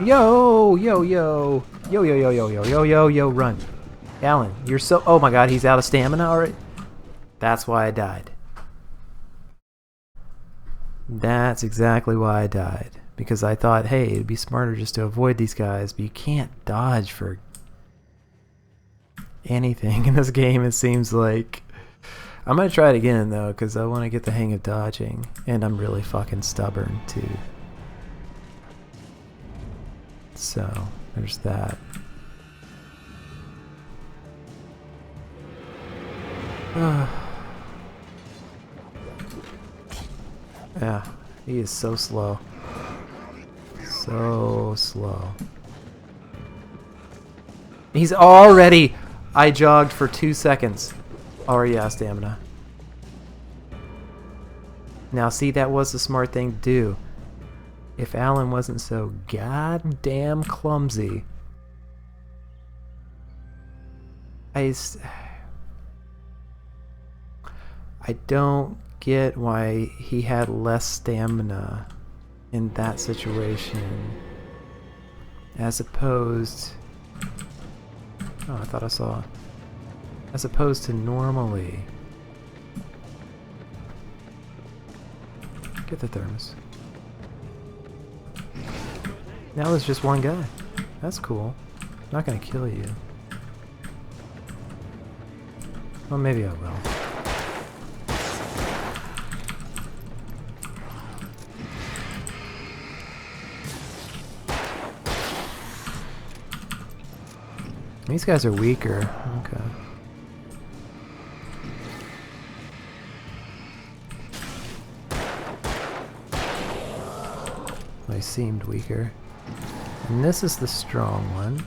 Yo! Yo, yo! Yo, yo, yo, yo, yo, yo, yo, yo, run. Alan, you're so... oh my god, he's out of stamina already? That's why I died. That's exactly why I died. Because I thought, hey, it'd be smarter just to avoid these guys, but you can't dodge for anything in this game, it seems like. I'm gonna try it again, though, because I want to get the hang of dodging, and I'm really fucking stubborn, too. So... there's that. Yeah, he is so slow. So slow. He's already... I jogged for 2 seconds. Already out of stamina. Now see, that was the smart thing to do. If Alan wasn't so goddamn clumsy. I don't get why he had less stamina in that situation. As opposed... Oh, I thought I saw... As opposed to normally. Get the thermos. Now there's just one guy. That's cool. Not gonna kill you. Well, maybe I will. These guys are weaker. Okay. They seemed weaker. And this is the strong one.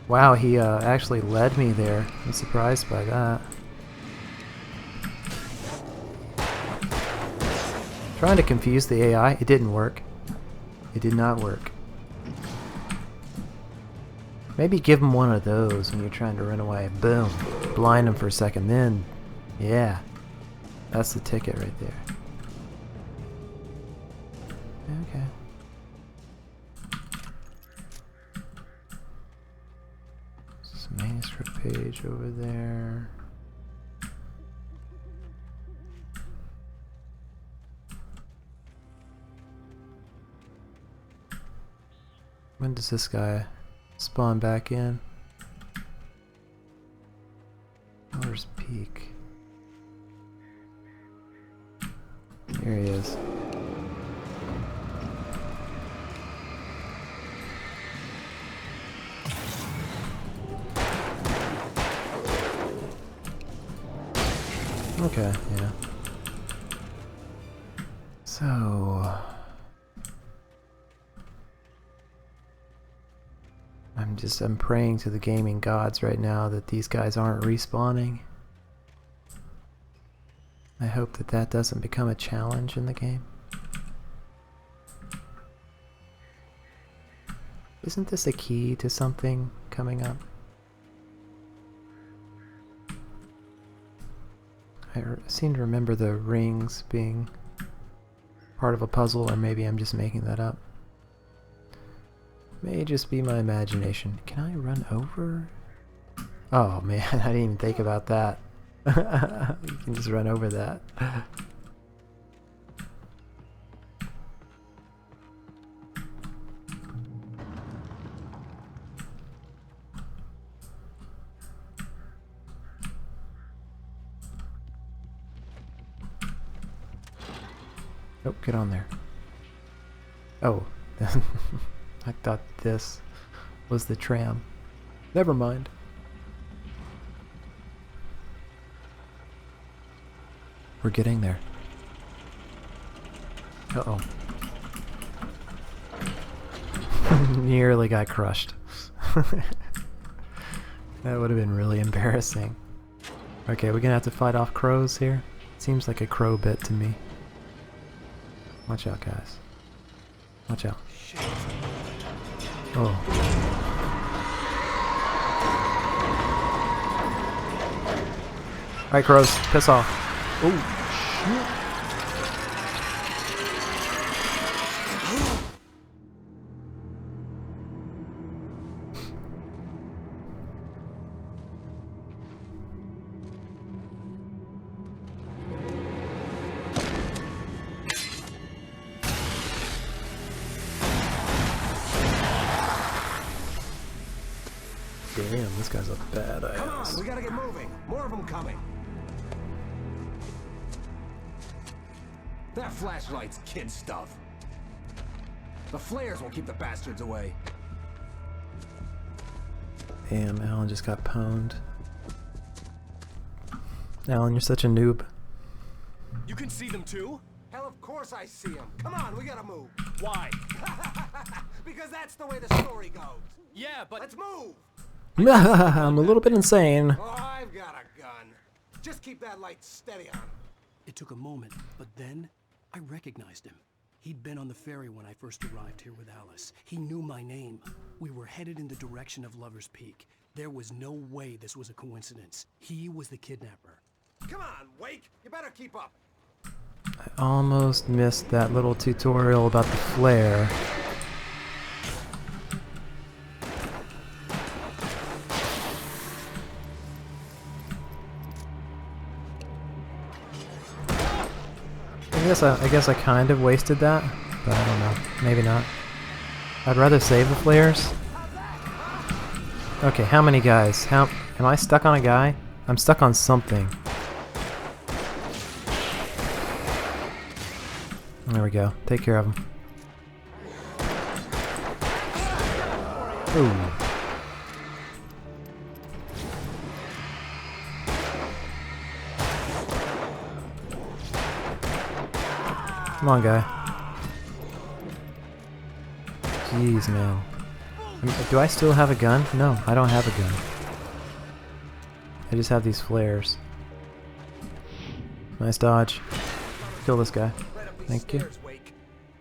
Wow, he actually led me there. I'm surprised by that. Trying to confuse the AI. It didn't work. It did not work. Maybe give him one of those when you're trying to run away. Boom. Blind him for a second. Then, yeah. That's the ticket right there. Okay. This manuscript page over there. When does this guy spawn back in? Where's Peak? Here he is. Okay, yeah. So... I'm praying to the gaming gods right now that these guys aren't respawning. I hope that that doesn't become a challenge in the game. Isn't this a key to something coming up? I seem to remember the rings being part of a puzzle, or maybe I'm just making that up. May just be my imagination. Can I run over? Oh man, I didn't even think about that. You can just run over that. Oh, get on there. Oh. I thought this was the tram. Never mind. We're getting there. Uh-oh. Nearly got crushed. That would have been really embarrassing. Okay, we're gonna have to fight off crows here. Seems like a crow bit to me. Watch out, guys. Watch out. Oh. Alright, crows, piss off. Oh, shit. Damn, this guy's a badass. Come on, we gotta get moving. More of them coming. That flashlight's kid stuff. The flares won't keep the bastards away. Damn, Alan just got pwned. Alan, you're such a noob. You can see them too? Hell, of course I see them. Come on, we gotta move. Why? Because that's the way the story goes. Yeah, but let's move. I'm a little bit insane. Oh, I've got a gun. Just keep that light steady on him. It took a moment, but then I recognized him. He'd been on the ferry when I first arrived here with Alice. He knew my name. We were headed in the direction of Lover's Peak. There was no way this was a coincidence. He was the kidnapper. Come on, Wake. You better keep up. I almost missed that little tutorial about the flare. I guess I kind of wasted that, but I don't know. Maybe not. I'd rather save the flares. Okay, how many guys? Am I stuck on a guy? I'm stuck on something. There we go. Take care of him. Ooh. Come on, guy. Jeez, man. Do I still have a gun? No, I don't have a gun. I just have these flares. Nice dodge. Kill this guy. Thank you.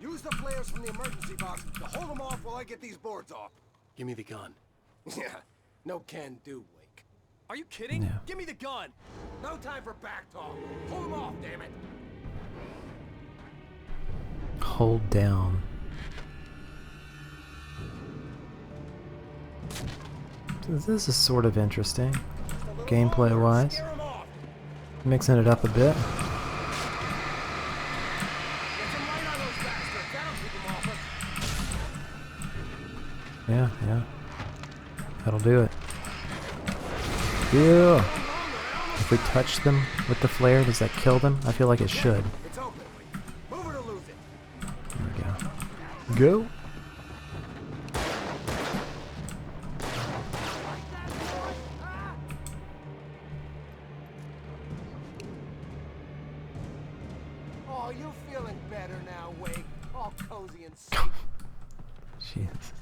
Use the flares from the emergency box to hold them off while I get these boards off. Give me the gun. Yeah, no can do, Wake. Are you kidding? Yeah. Give me the gun. No time for back talk. Pull them off, damn it. Hold down. This is sort of interesting, gameplay-wise. Mixing it up a bit. Yeah. That'll do it. Yeah. If we touch them with the flare, does that kill them? I feel like it should. There we go. Go. Oh, you feeling better now, Wake? All cozy and safe. Jesus.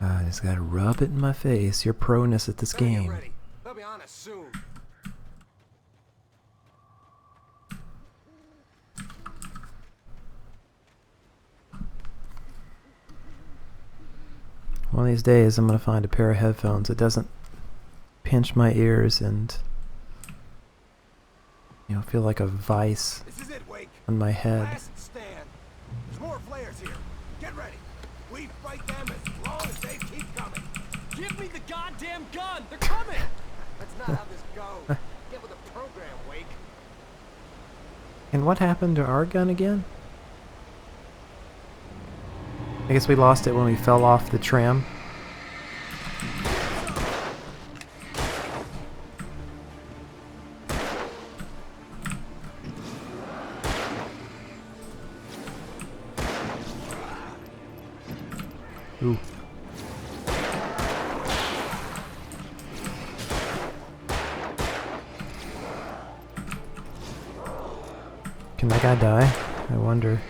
I just gotta rub it in my face. Your proness at this game. They'll be on us soon. One of these days I'm gonna find a pair of headphones that doesn't pinch my ears and, you know, feel like a vice on my head. Last stand. There's more flares here. Get ready. We fight them as long as they keep coming. Give me the goddamn gun. They're coming. That's not how this goes. Get with the program, Wake. And what happened to our gun again? I guess we lost it when we fell off the tram. Ooh. Can that guy die? I wonder.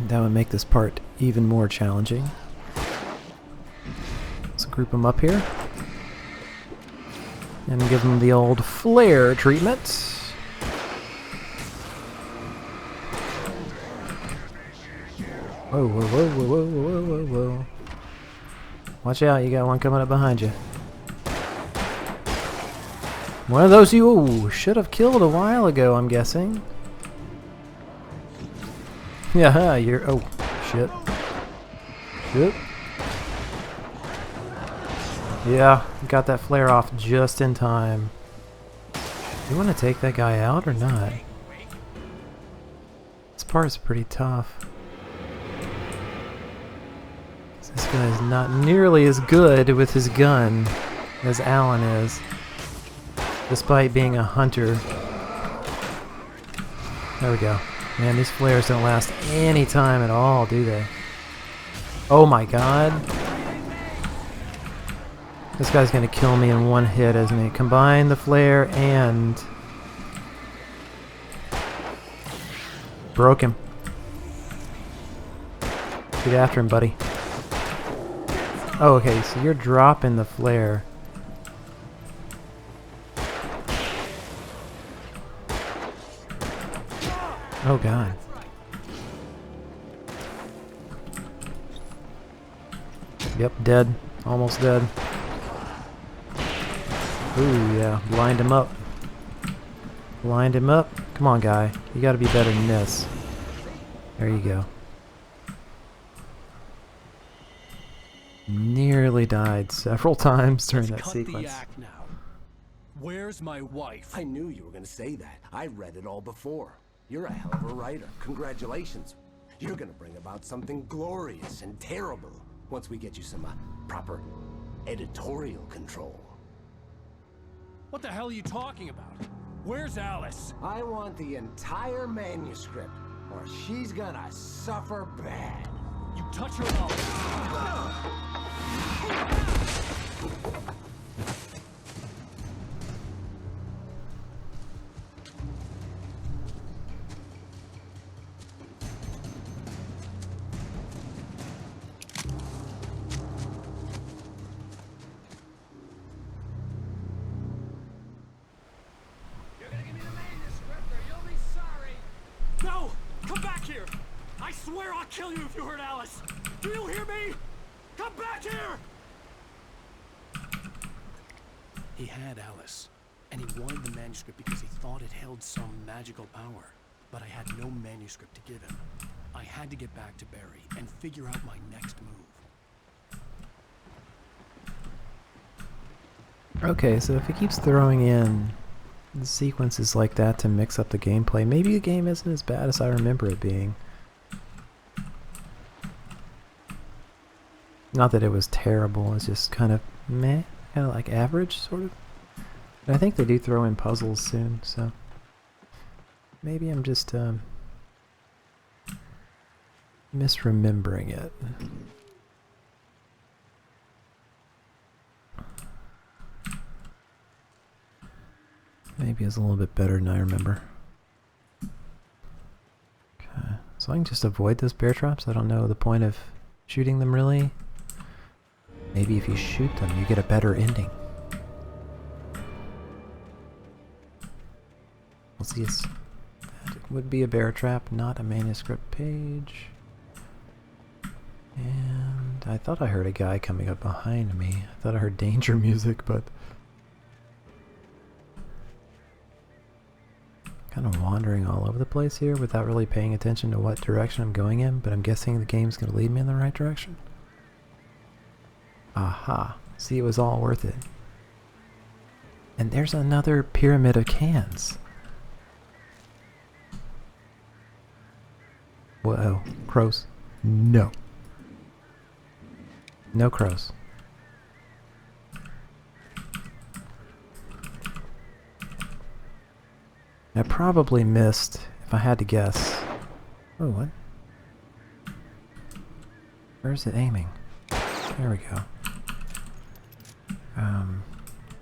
That would make this part even more challenging. Let's group them up here. And give them the old flare treatment. Whoa, whoa, whoa, whoa, whoa, whoa, whoa, whoa. Watch out, you got one coming up behind you. One of those you should have killed a while ago, I'm guessing. Yeah, you're... oh, shit. Shit. Yeah, got that flare off just in time. You want to take that guy out or not? This part's pretty tough. This guy is not nearly as good with his gun as Alan is, despite being a hunter. There we go. Man, these flares don't last any time at all, do they? Oh my god. This guy's gonna kill me in one hit, isn't he? Combine the flare and... broke him. Get after him, buddy. Oh, okay, so you're dropping the flare. Oh god. Yep, dead. Almost dead. Ooh, yeah. Blind him up. Blind him up. Come on, guy. You gotta be better than this. There you go. Nearly died several times during that sequence. The act now. Where's my wife? I knew you were gonna say that. I read it all before. You're a hell of a writer. Congratulations. You're gonna bring about something glorious and terrible once we get you some proper editorial control. What the hell are you talking about? Where's Alice? I want the entire manuscript, or she's gonna suffer bad. You touch her mouth. No! Come back here! I swear I'll kill you if you hurt Alice! Do you hear me? Come back here! He had Alice, and he wanted the manuscript because he thought it held some magical power. But I had no manuscript to give him. I had to get back to Barry and figure out my next move. Okay, so if he keeps throwing in sequences like that to mix up the gameplay, maybe the game isn't as bad as I remember it being. Not that it was terrible, it's just kind of meh, kind of like average, sort of. But I think they do throw in puzzles soon, so maybe I'm just misremembering it. Maybe it's a little bit better than I remember. Okay, so I can just avoid those bear traps. I don't know the point of shooting them really. Maybe if you shoot them, you get a better ending. Let's see, that would be a bear trap, not a manuscript page. And I thought I heard a guy coming up behind me. I thought I heard danger music, but kind of wandering all over the place here without really paying attention to what direction I'm going in, but I'm guessing the game's going to lead me in the right direction. Aha. See, it was all worth it. And there's another pyramid of cans. Whoa. Crows. No. No crows. I probably missed, if I had to guess. Oh, what? Where's it aiming? There we go.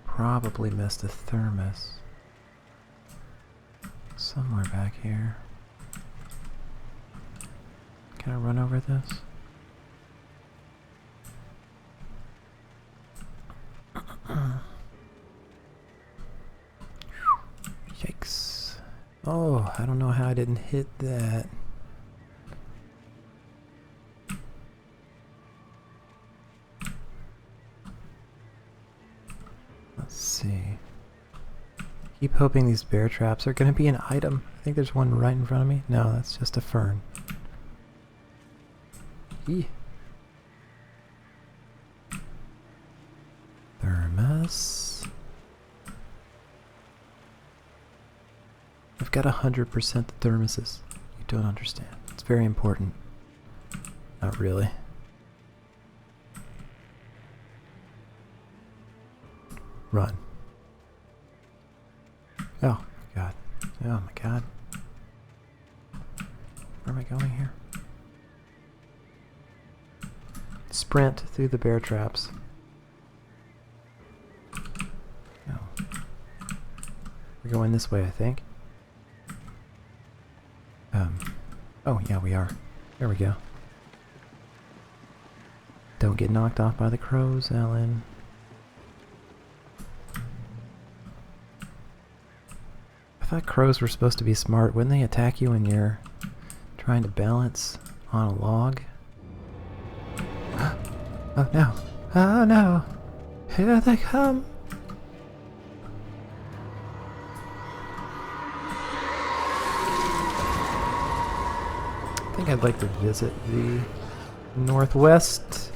Probably missed a thermos. Somewhere back here. Can I run over this? Yikes. Oh, I don't know how I didn't hit that. Let's see. Keep hoping these bear traps are going to be an item. I think there's one right in front of me. No, that's just a fern. Eee. Thermos. I've got 100% the thermoses. You don't understand. It's very important. Not really. Run. Oh my god. Oh my god. Where am I going here? sprint through the bear traps. Oh. We're going this way, I think. Oh yeah, we are. There we go. Don't get knocked off by the crows, Alan. I thought crows were supposed to be smart. Wouldn't they attack you when you're trying to balance on a log? Oh no! Oh no! Here they come! I think I'd like to visit the Northwest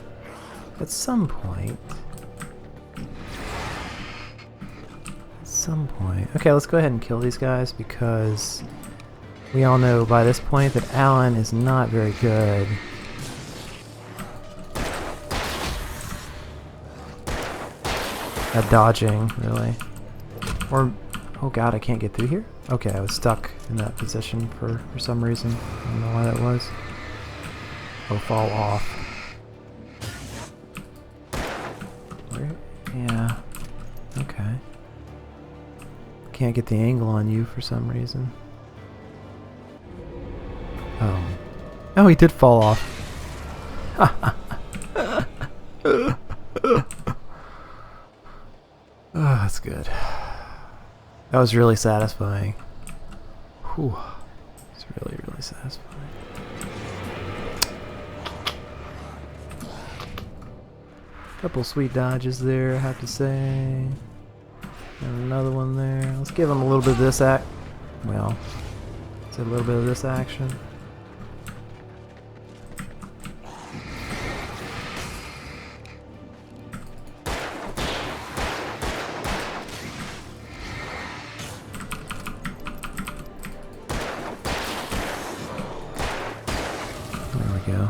at some point. Okay, let's go ahead and kill these guys because we all know by this point that Alan is not very good at dodging, really. Or, oh god, I can't get through here? Okay, I was stuck in that position for some reason. I don't know why that was. Oh, fall off. Where? Yeah. Okay. Can't get the angle on you for some reason. Oh, he did fall off. Oh, that's good. That was really satisfying. Whew. It's really, really satisfying. Couple sweet dodges there, I have to say. And another one there. Let's give him a little bit of this well, let's a little bit of this action. There we go.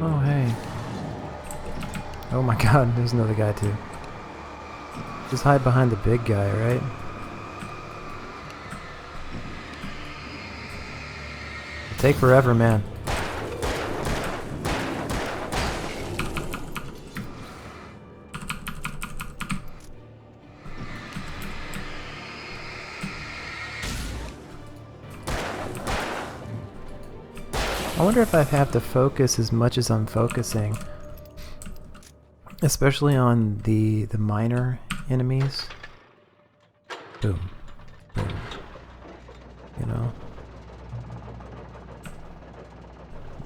Oh, hey. Oh my god, there's another guy too. Just hide behind the big guy, right? It'll take forever, man. I wonder if I have to focus as much as I'm focusing, especially on the minor enemies. Boom, boom. You know,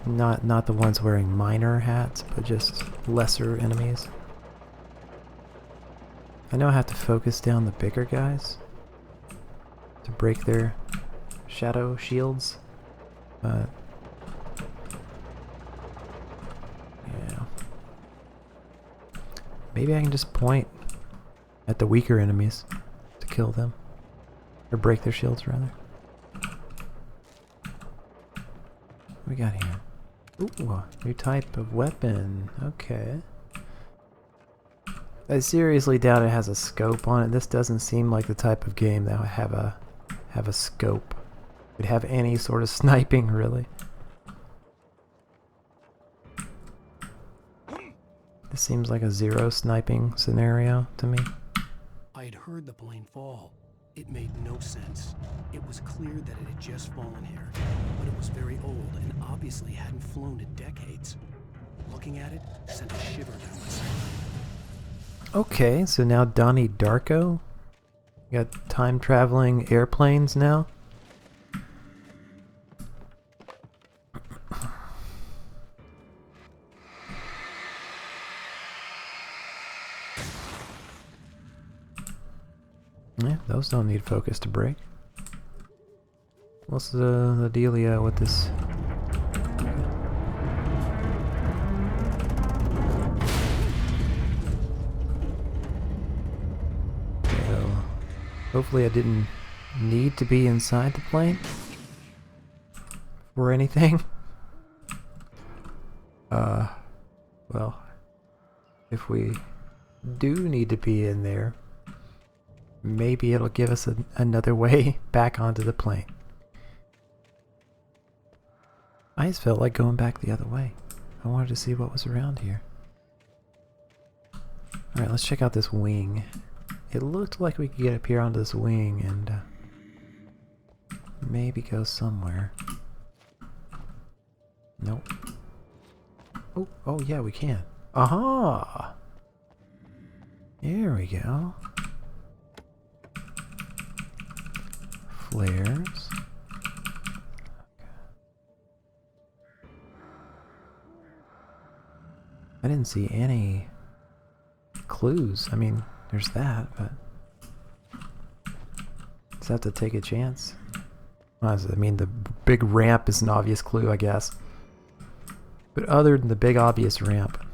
not the ones wearing minor hats, but just lesser enemies. I know I have to focus down the bigger guys to break their shadow shields, but maybe I can just point at the weaker enemies to kill them. Or break their shields, rather. What we got here? Ooh, new type of weapon. Okay. I seriously doubt it has a scope on it. This doesn't seem like the type of game that would have a scope. Would have any sort of sniping, really. This seems like a zero sniping scenario to me. I had heard the plane fall. It made no sense. It was clear that it had just fallen here, but it was very old and obviously hadn't flown in decades. Looking at it sent a shiver down my spine. Okay, so now Donnie Darko. You got time-traveling airplanes now. Yeah, those don't need focus to break. What's the dealio with this? Hopefully I didn't need to be inside the plane or anything. Well, if we do need to be in there, maybe it'll give us another way back onto the plane. I just felt like going back the other way. I wanted to see what was around here. Alright, let's check out this wing. It looked like we could get up here onto this wing and maybe go somewhere. Nope. Oh yeah, we can. Aha! There we go. Flares. I didn't see any clues. I mean, there's that, but does that have to take a chance? I mean, the big ramp is an obvious clue, I guess. But other than the big obvious ramp,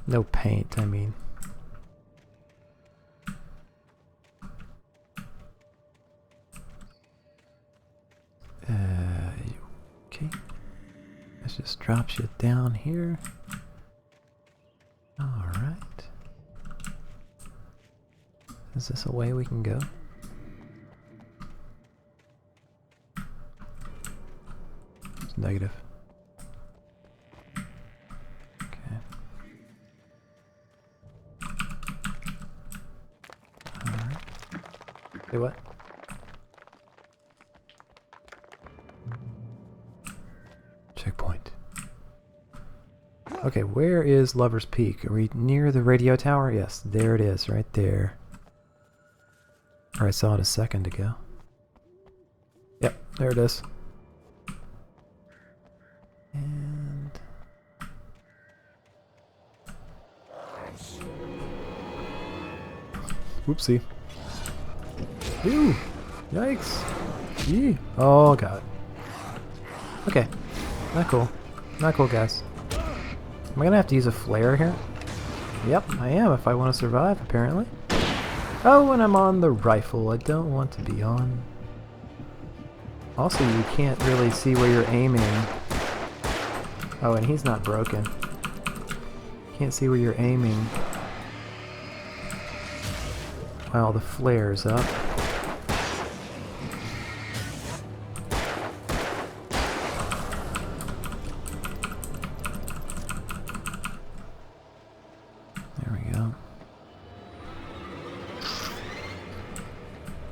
no paint, I mean. Okay. Let's just drop shit down here. Alright. Is this a way we can go? It's negative. Okay. Alright. Say what? Checkpoint. Okay, where is Lover's Peak? Are we near the radio tower? Yes, there it is, right there. Or I saw it a second ago. Yep, there it is. And... whoopsie. Ew! Yikes! Yee! Oh god. Okay. Not cool. Not cool, guys. Am I gonna have to use a flare here? Yep, I am if I want to survive, apparently. Oh, and I'm on the rifle. I don't want to be on. Also, you can't really see where you're aiming. Oh, and he's not broken. Can't see where you're aiming while the flare's up.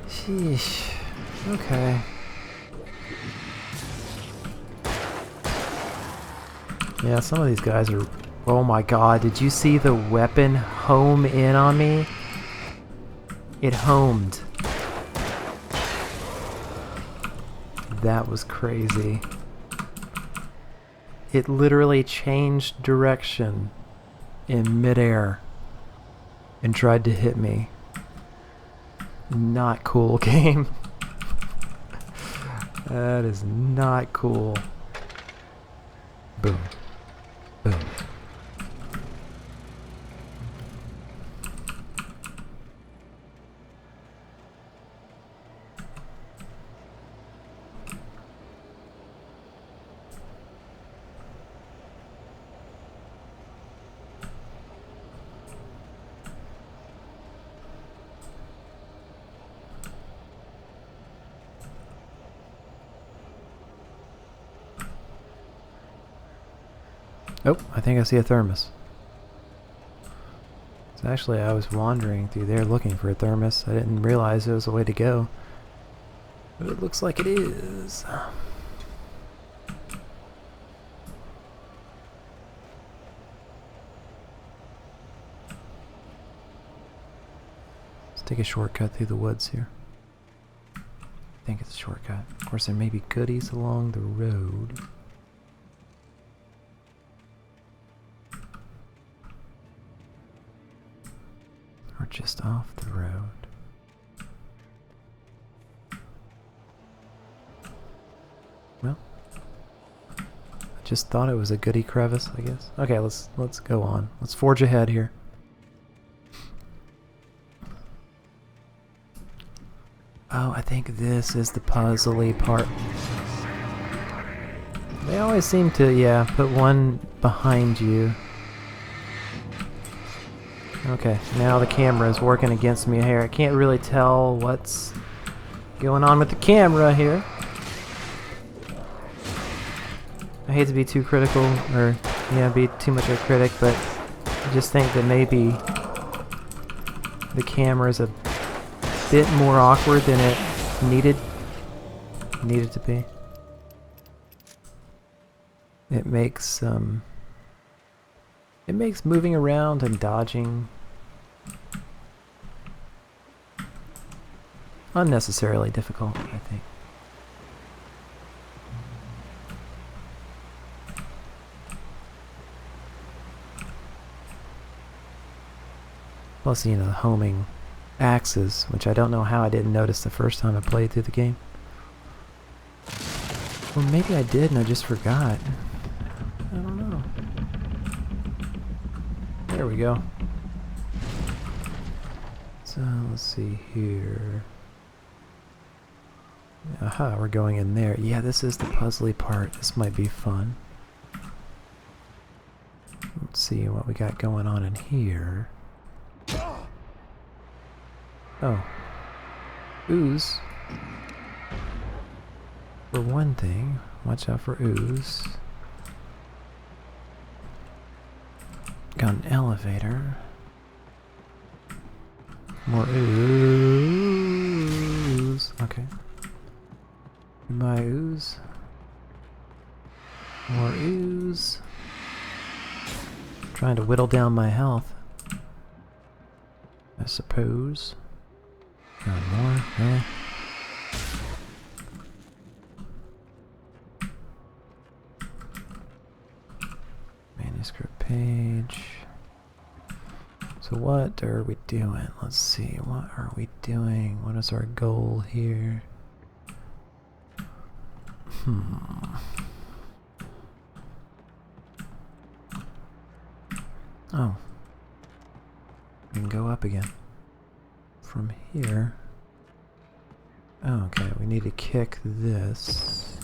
Sheesh. Okay. Yeah, some of these guys are... oh my god, did you see the weapon home in on me? It homed. That was crazy. It literally changed direction in midair and tried to hit me. Not cool, game. That is not cool. Boom. Boom. Oh, I think I see a thermos. So actually, I was wandering through there looking for a thermos. I didn't realize it was a way to go. But it looks like it is. Let's take a shortcut through the woods here. I think it's a shortcut. Of course, there may be goodies along the road. Or just off the road. Well, I just thought it was a goody crevice, I guess. Okay, let's go on. Let's forge ahead here. Oh, I think this is the puzzly part. They always seem to, yeah, put one behind you. Okay, now the camera is working against me here. I can't really tell what's going on with the camera here. I hate to be too critical, or, yeah, be too much of a critic, but I just think that maybe the camera is a bit more awkward than it needed to be. It makes moving around and dodging unnecessarily difficult, I think. Plus, you know, the homing axes, which I don't know how I didn't notice the first time I played through the game. Or maybe I did and I just forgot. I don't know. There we go. So, let's see here. Aha, we're going in there. Yeah, this is the puzzly part. This might be fun. Let's see what we got going on in here. Oh. Ooze. For one thing, watch out for ooze. Got an elevator. More ooze. Okay. Goodbye, ooze. More ooze. Trying to whittle down my health, I suppose. Got more, really? Manuscript page. So what are we doing? Let's see, what are we doing? What is our goal here? Oh. We can go up again. From here. Oh, okay, we need to kick this.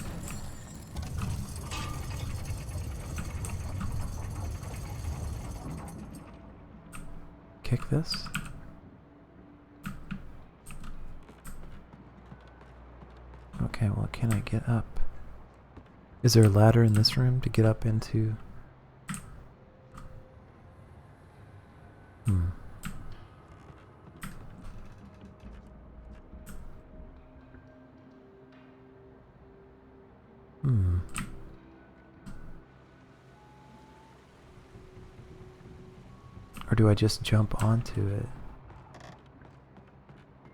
Kick this? Okay, well, can I get up? Is there a ladder in this room to get up into? Or do I just jump onto it?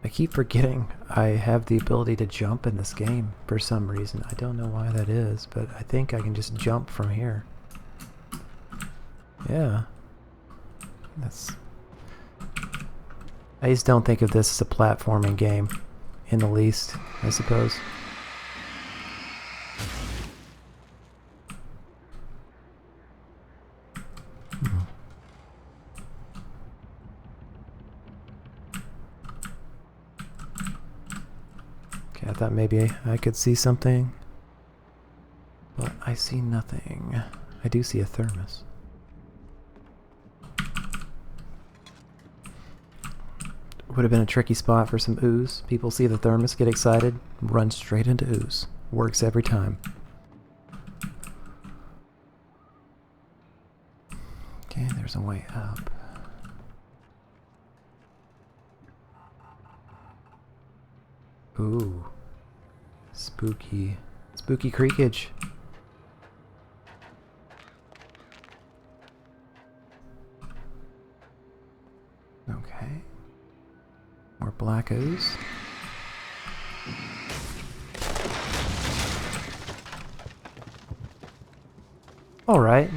I keep forgetting I have the ability to jump in this game for some reason. I don't know why that is, but I think I can just jump from here. Yeah. That's... I just don't think of this as a platforming game in the least, I suppose. I thought maybe I could see something, but I see nothing. I do see a thermos. Would have been a tricky spot for some ooze. People see the thermos, get excited, run straight into ooze. Works every time. Okay, there's a way up. Ooh. Spooky. Spooky creakage. Okay. More black ooze. All right.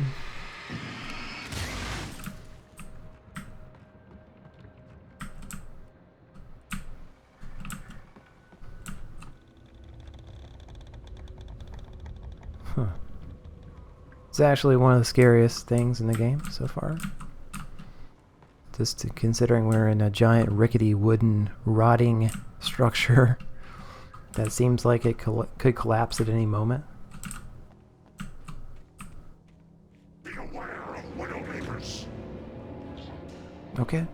Huh. It's actually one of the scariest things in the game so far. Just considering we're in a giant rickety wooden rotting structure that seems like it could collapse at any moment. Be aware of Widowmakers. Okay.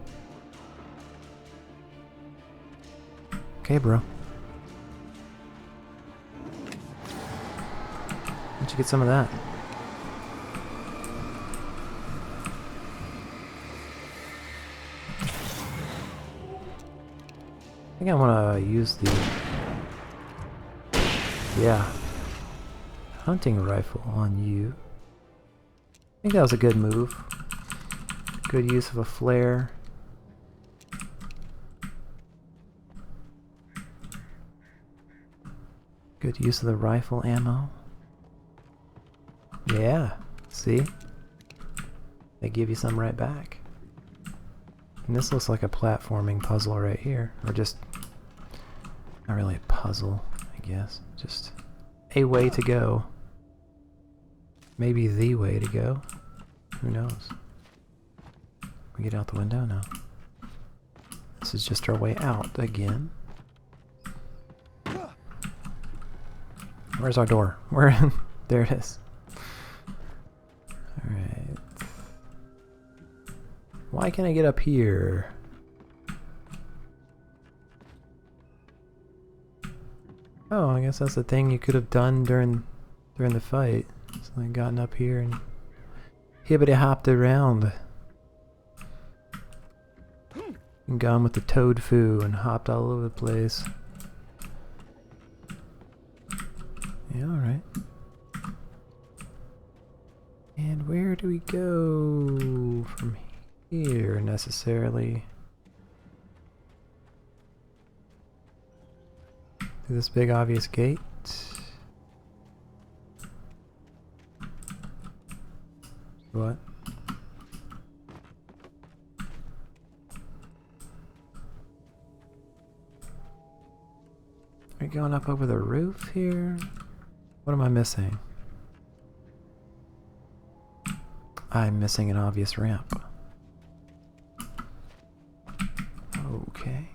Okay, bro. Why don't you get some of that? I think I want to use the... Yeah. Hunting rifle on you. I think that was a good move. Good use of a flare. Good use of the rifle ammo. Yeah, see? They give you some right back. And this looks like a platforming puzzle right here. Or just... not really a puzzle, I guess. Just a way to go. Maybe the way to go. Who knows? We get out the window now. This is just our way out again. Where's our door? We're in. There it is. Alright. Why can't I get up here? Oh, I guess that's the thing you could have done during the fight. So I gotten up here and hibbity hopped around. And gone with the toad foo and hopped all over the place. Yeah, alright. And where do we go from here necessarily? Through this big obvious gate? What? Are we going up over the roof here? What am I missing? I'm missing an obvious ramp. Okay.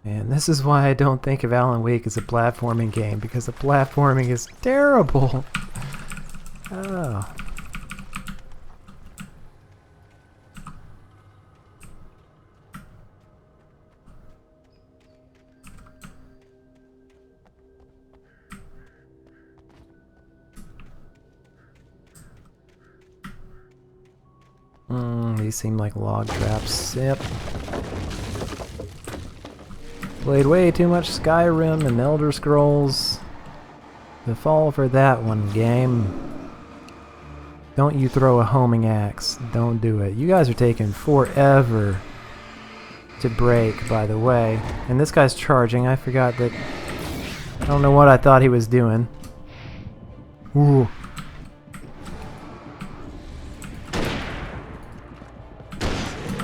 And this is why I don't think of Alan Wake as a platforming game, because the platforming is terrible. Oh. These seem like log traps. Yep. Played way too much Skyrim and Elder Scrolls to fall for that one, game. Don't you throw a homing axe. Don't do it. You guys are taking forever to break, by the way. And this guy's charging. I forgot that... I don't know what I thought he was doing. Ooh.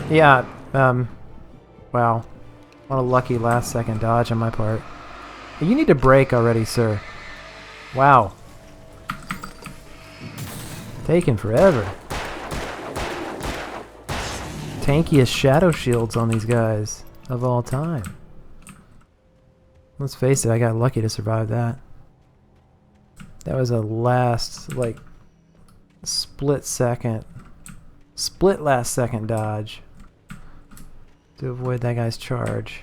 Yeah, wow. What a lucky last second dodge on my part. You need to break already, sir. Wow. Taking forever. Tankiest shadow shields on these guys of all time. Let's face it, I got lucky to survive that. That was a last, like, split last second dodge to avoid that guy's charge.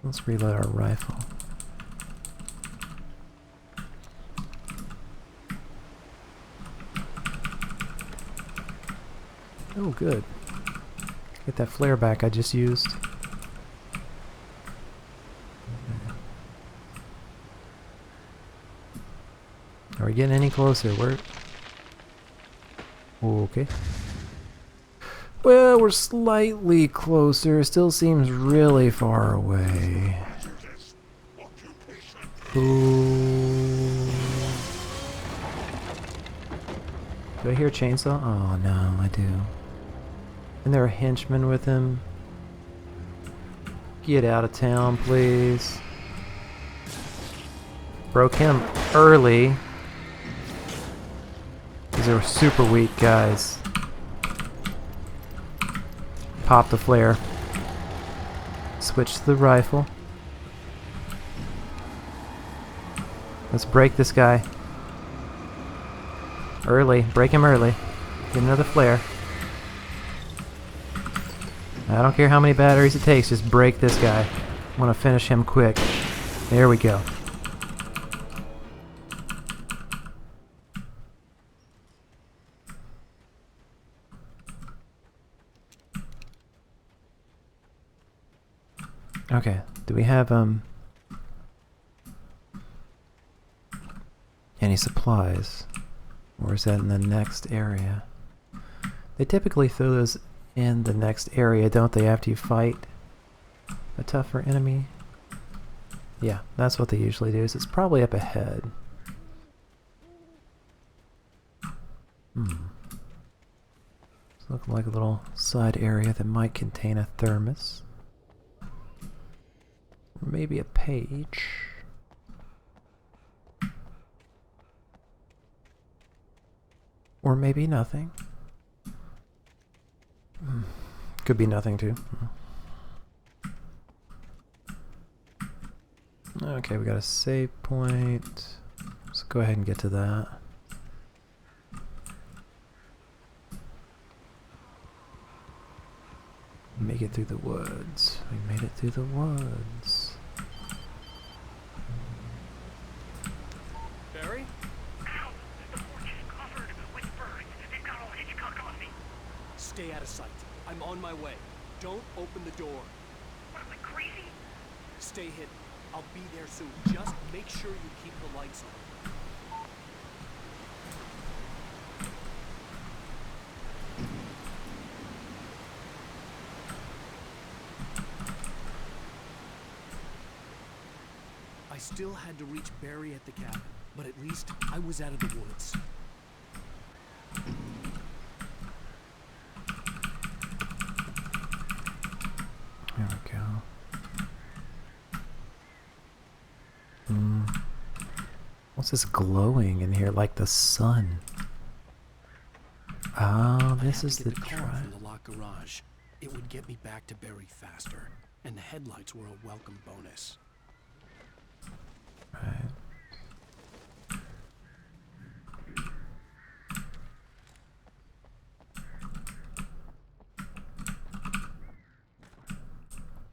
Let's reload our rifle. Oh, good. Get that flare back I just used. Are we getting any closer? We're... okay. Well, we're slightly closer. Still seems really far away. Ooh. Do I hear a chainsaw? Oh no, I do. And there are henchmen with him. Get out of town, please. Broke him early. These are super weak guys. Pop the flare. Switch to the rifle. Let's break this guy. Early. Break him early. Get another flare. I don't care how many batteries it takes, just break this guy. I want to finish him quick. There we go. Okay, do we have any supplies? Or is that in the next area? They typically throw those in the next area, don't they, after you fight a tougher enemy? Yeah, that's what they usually do, so it's probably up ahead. It's looking like a little side area that might contain a thermos. Or maybe a page. Or maybe nothing. Could be nothing too. Okay, we got a save point. Let's go ahead and get to that. Make it through the woods. We made it through the woods. Barry? Stay out of sight. I'm on my way. Don't open the door. What, am I crazy? Stay hidden. I'll be there soon. Just make sure you keep the lights on. I still had to reach Barry at the cabin, but at least I was out of the woods. There we go. What's this glowing in here like the sun? Oh, this is the car drive. from the locked garage. It would get me back to Barry faster, and the headlights were a welcome bonus. Right.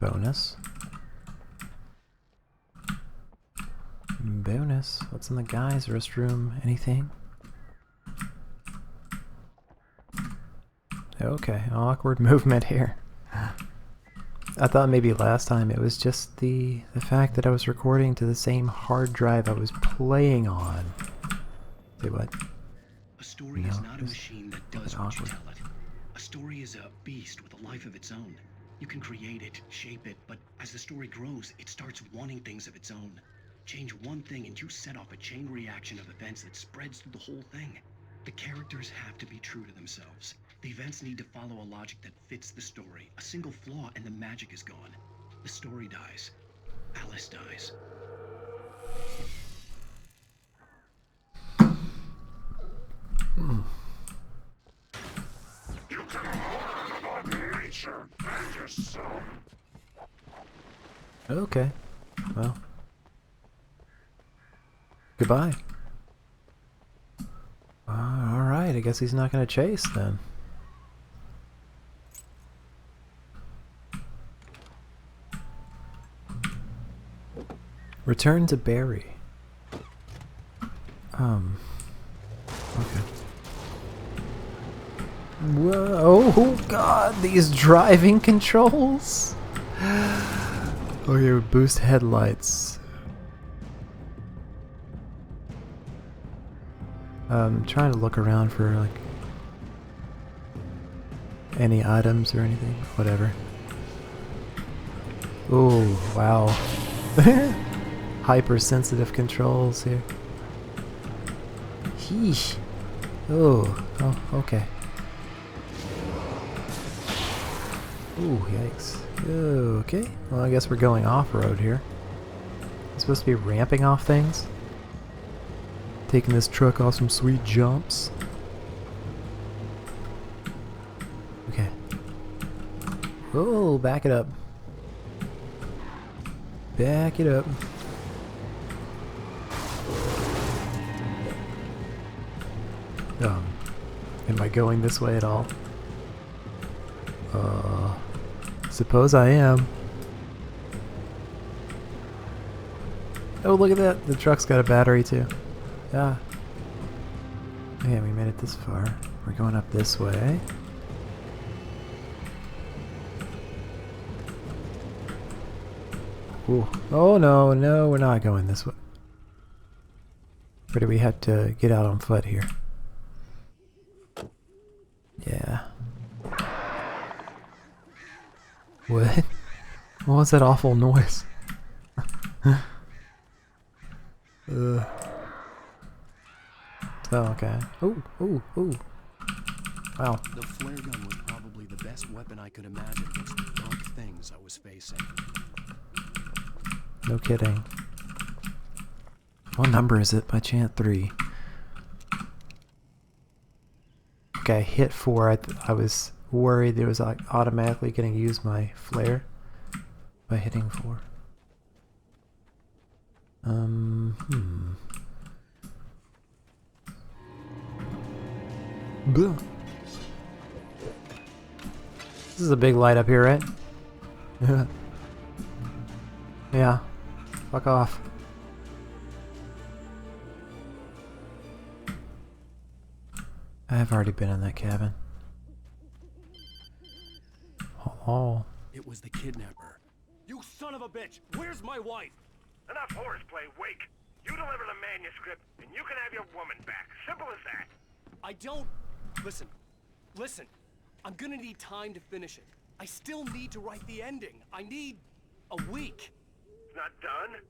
Bonus. Bonus. What's in the guys' restroom? Anything? Okay, awkward movement here. I thought maybe last time it was just the fact that I was recording to the same hard drive I was playing on. Say what? A story is not a machine that does what you tell it. A story is a beast with a life of its own. You can create it, shape it, but as the story grows, it starts wanting things of its own. Change one thing and you set off a chain reaction of events that spreads through the whole thing. The characters have to be true to themselves. The events need to follow a logic that fits the story. A single flaw and the magic is gone. The story dies. Alice dies. You can hold on nature and yourself. Okay. Well. Goodbye. Alright, I guess he's not going to chase then. Return to Barry. Okay. Whoa, oh god, these driving controls! Okay, boost headlights. Trying to look around for like any items or anything. Whatever. Oh, wow. Hypersensitive controls here. Sheesh. Oh, okay. Ooh, yikes. Okay, well I guess we're going off-road here. It's supposed to be ramping off things. Taking this truck off some sweet jumps. Oh, back it up. Back it up. Am I going this way at all? Suppose I am. Oh, look at that. The truck's got a battery too. Yeah. Yeah, we made it this far. We're going up this way. Ooh. Oh no, no, we're not going this way. Or do we have to get out on foot here? Yeah. What? What was that awful noise? Oh, okay. Ooh, ooh, ooh. Wow. The flare gun was probably the best weapon I could imagine against the dark things I was facing. No kidding. What number is it by chance? 3. Okay, I hit 4. I was worried it was like automatically going to use my flare by hitting 4. Blah. This is a big light up here, right? Yeah. Yeah. Fuck off. I have already been in that cabin. Oh. It was the kidnapper. You son of a bitch! Where's my wife? Enough horseplay, Wake. You deliver the manuscript, and you can have your woman back. Simple as that. I don't... Listen. I'm gonna need time to finish it. I still need to write the ending. I need a week. It's not done?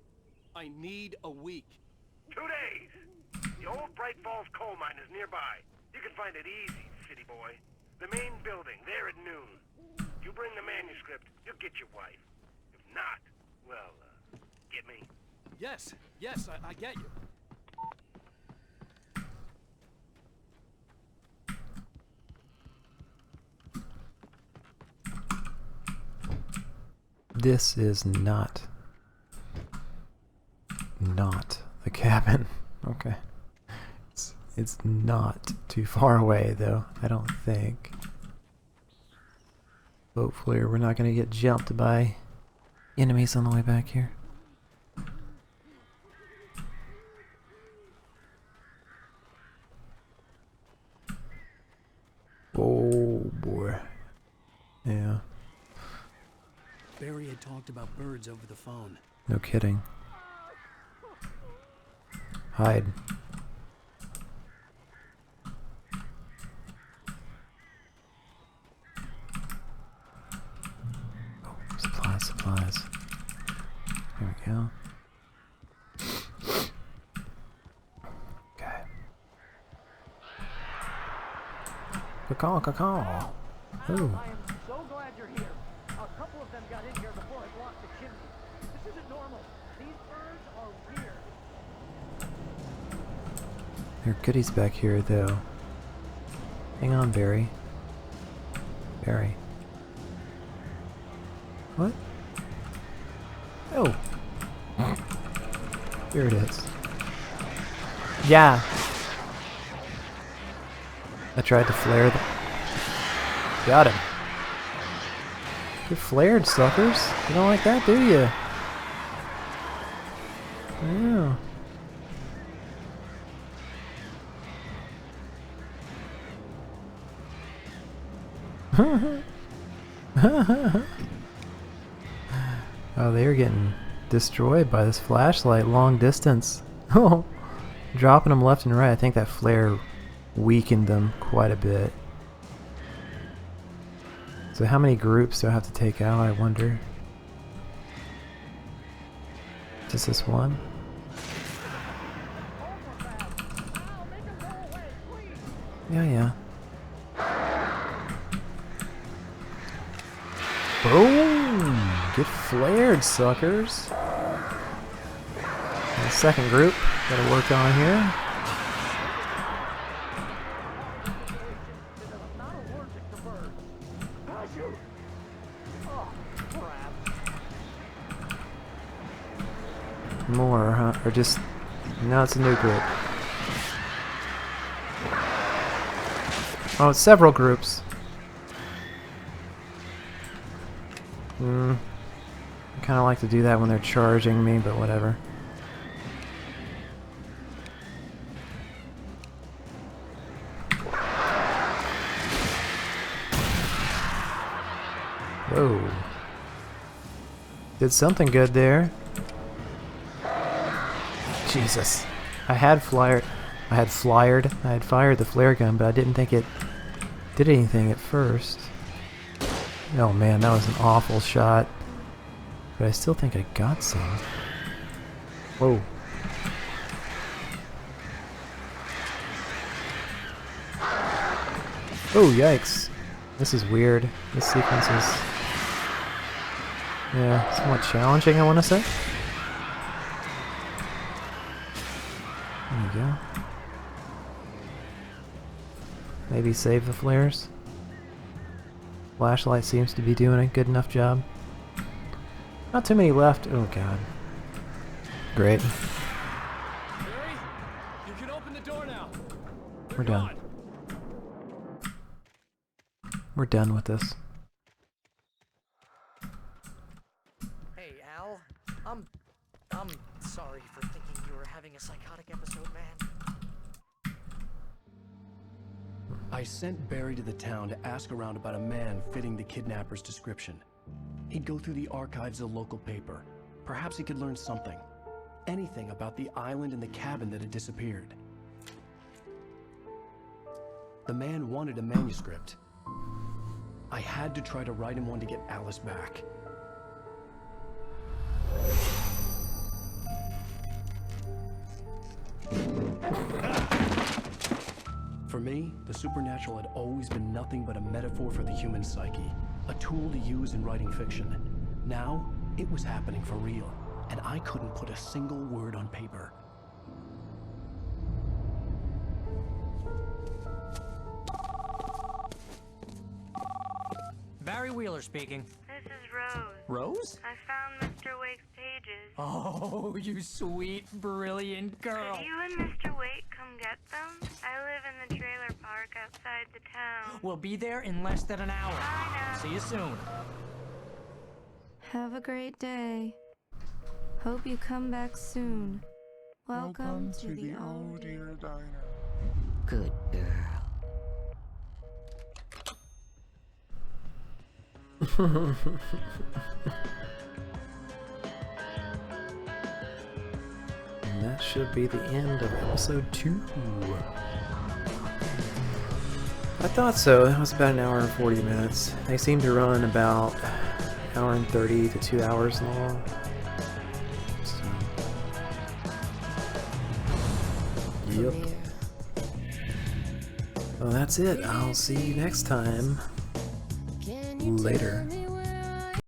I need a week. 2 days. The old Bright Falls coal mine is nearby. You can find it easy, city boy. The main building, there at noon. You bring the manuscript, you'll get your wife. If not, well, get me. Yes, I get you. This is not the cabin. Okay. It's not too far away though, I don't think. Hopefully we're not going to get jumped by enemies on the way back here. Oh boy. Yeah. Barry had talked about birds over the phone. No kidding. Hide. Oh, supplies. There we go. Okay. Caw. Ooh. I am so glad you're here. A couple of them got in here before I blocked the chimney. This isn't normal. These birds are weird. There are goodies back here, though. Hang on, Barry. Barry. What? Oh. Here it is. Yeah. I tried to flare the... Got him. Get flared, suckers. You don't like that, do you? Yeah. Oh, they're getting destroyed by this flashlight long distance. Oh, dropping them left and right. I think that flare weakened them quite a bit. So how many groups do I have to take out, I wonder? Just this one? Yeah. Boom! Get flared, suckers! And the second group gotta work on here. more, huh? Or just... No, it's a new group. Oh, it's several groups. I kind of like to do that when they're charging me, but whatever. Whoa. Did something good there. Jesus. I had fired the flare gun, but I didn't think it did anything at first. Oh man, that was an awful shot. But I still think I got some. Whoa. Oh, yikes. This is weird. This sequence is... yeah, somewhat challenging, I want to say. There you go. Maybe save the flares. Flashlight seems to be doing a good enough job. Not too many left. Oh god. Great. Barry, you can open the door now. We're done. We're done with this. Hey, Al. I'm sorry for thinking you were having a psychotic episode, man. I sent Barry to the town to ask around about a man fitting the kidnapper's description. He'd go through the archives of the local paper. Perhaps he could learn something. Anything about the island and the cabin that had disappeared. The man wanted a manuscript. I had to try to write him one to get Alice back. For me, the supernatural had always been nothing but a metaphor for the human psyche, a tool to use in writing fiction. Now, it was happening for real, and I couldn't put a single word on paper. Barry Wheeler speaking. This is Rose. Rose? I found Mr. Wake's pages. Oh, you sweet, brilliant girl. Could you and Mr. Wake come get them? I live in the trailer park outside the town. We'll be there in less than an hour. I know. See you soon. Have a great day. Hope you come back soon. Welcome to the Old Dear Diner. Good girl. And that should be the end of episode 2. I thought so. It was about an hour and 40 minutes. They seem to run about an hour and 30 to 2 hours long. So. Yep. Well, that's it. I'll see you next time. Later.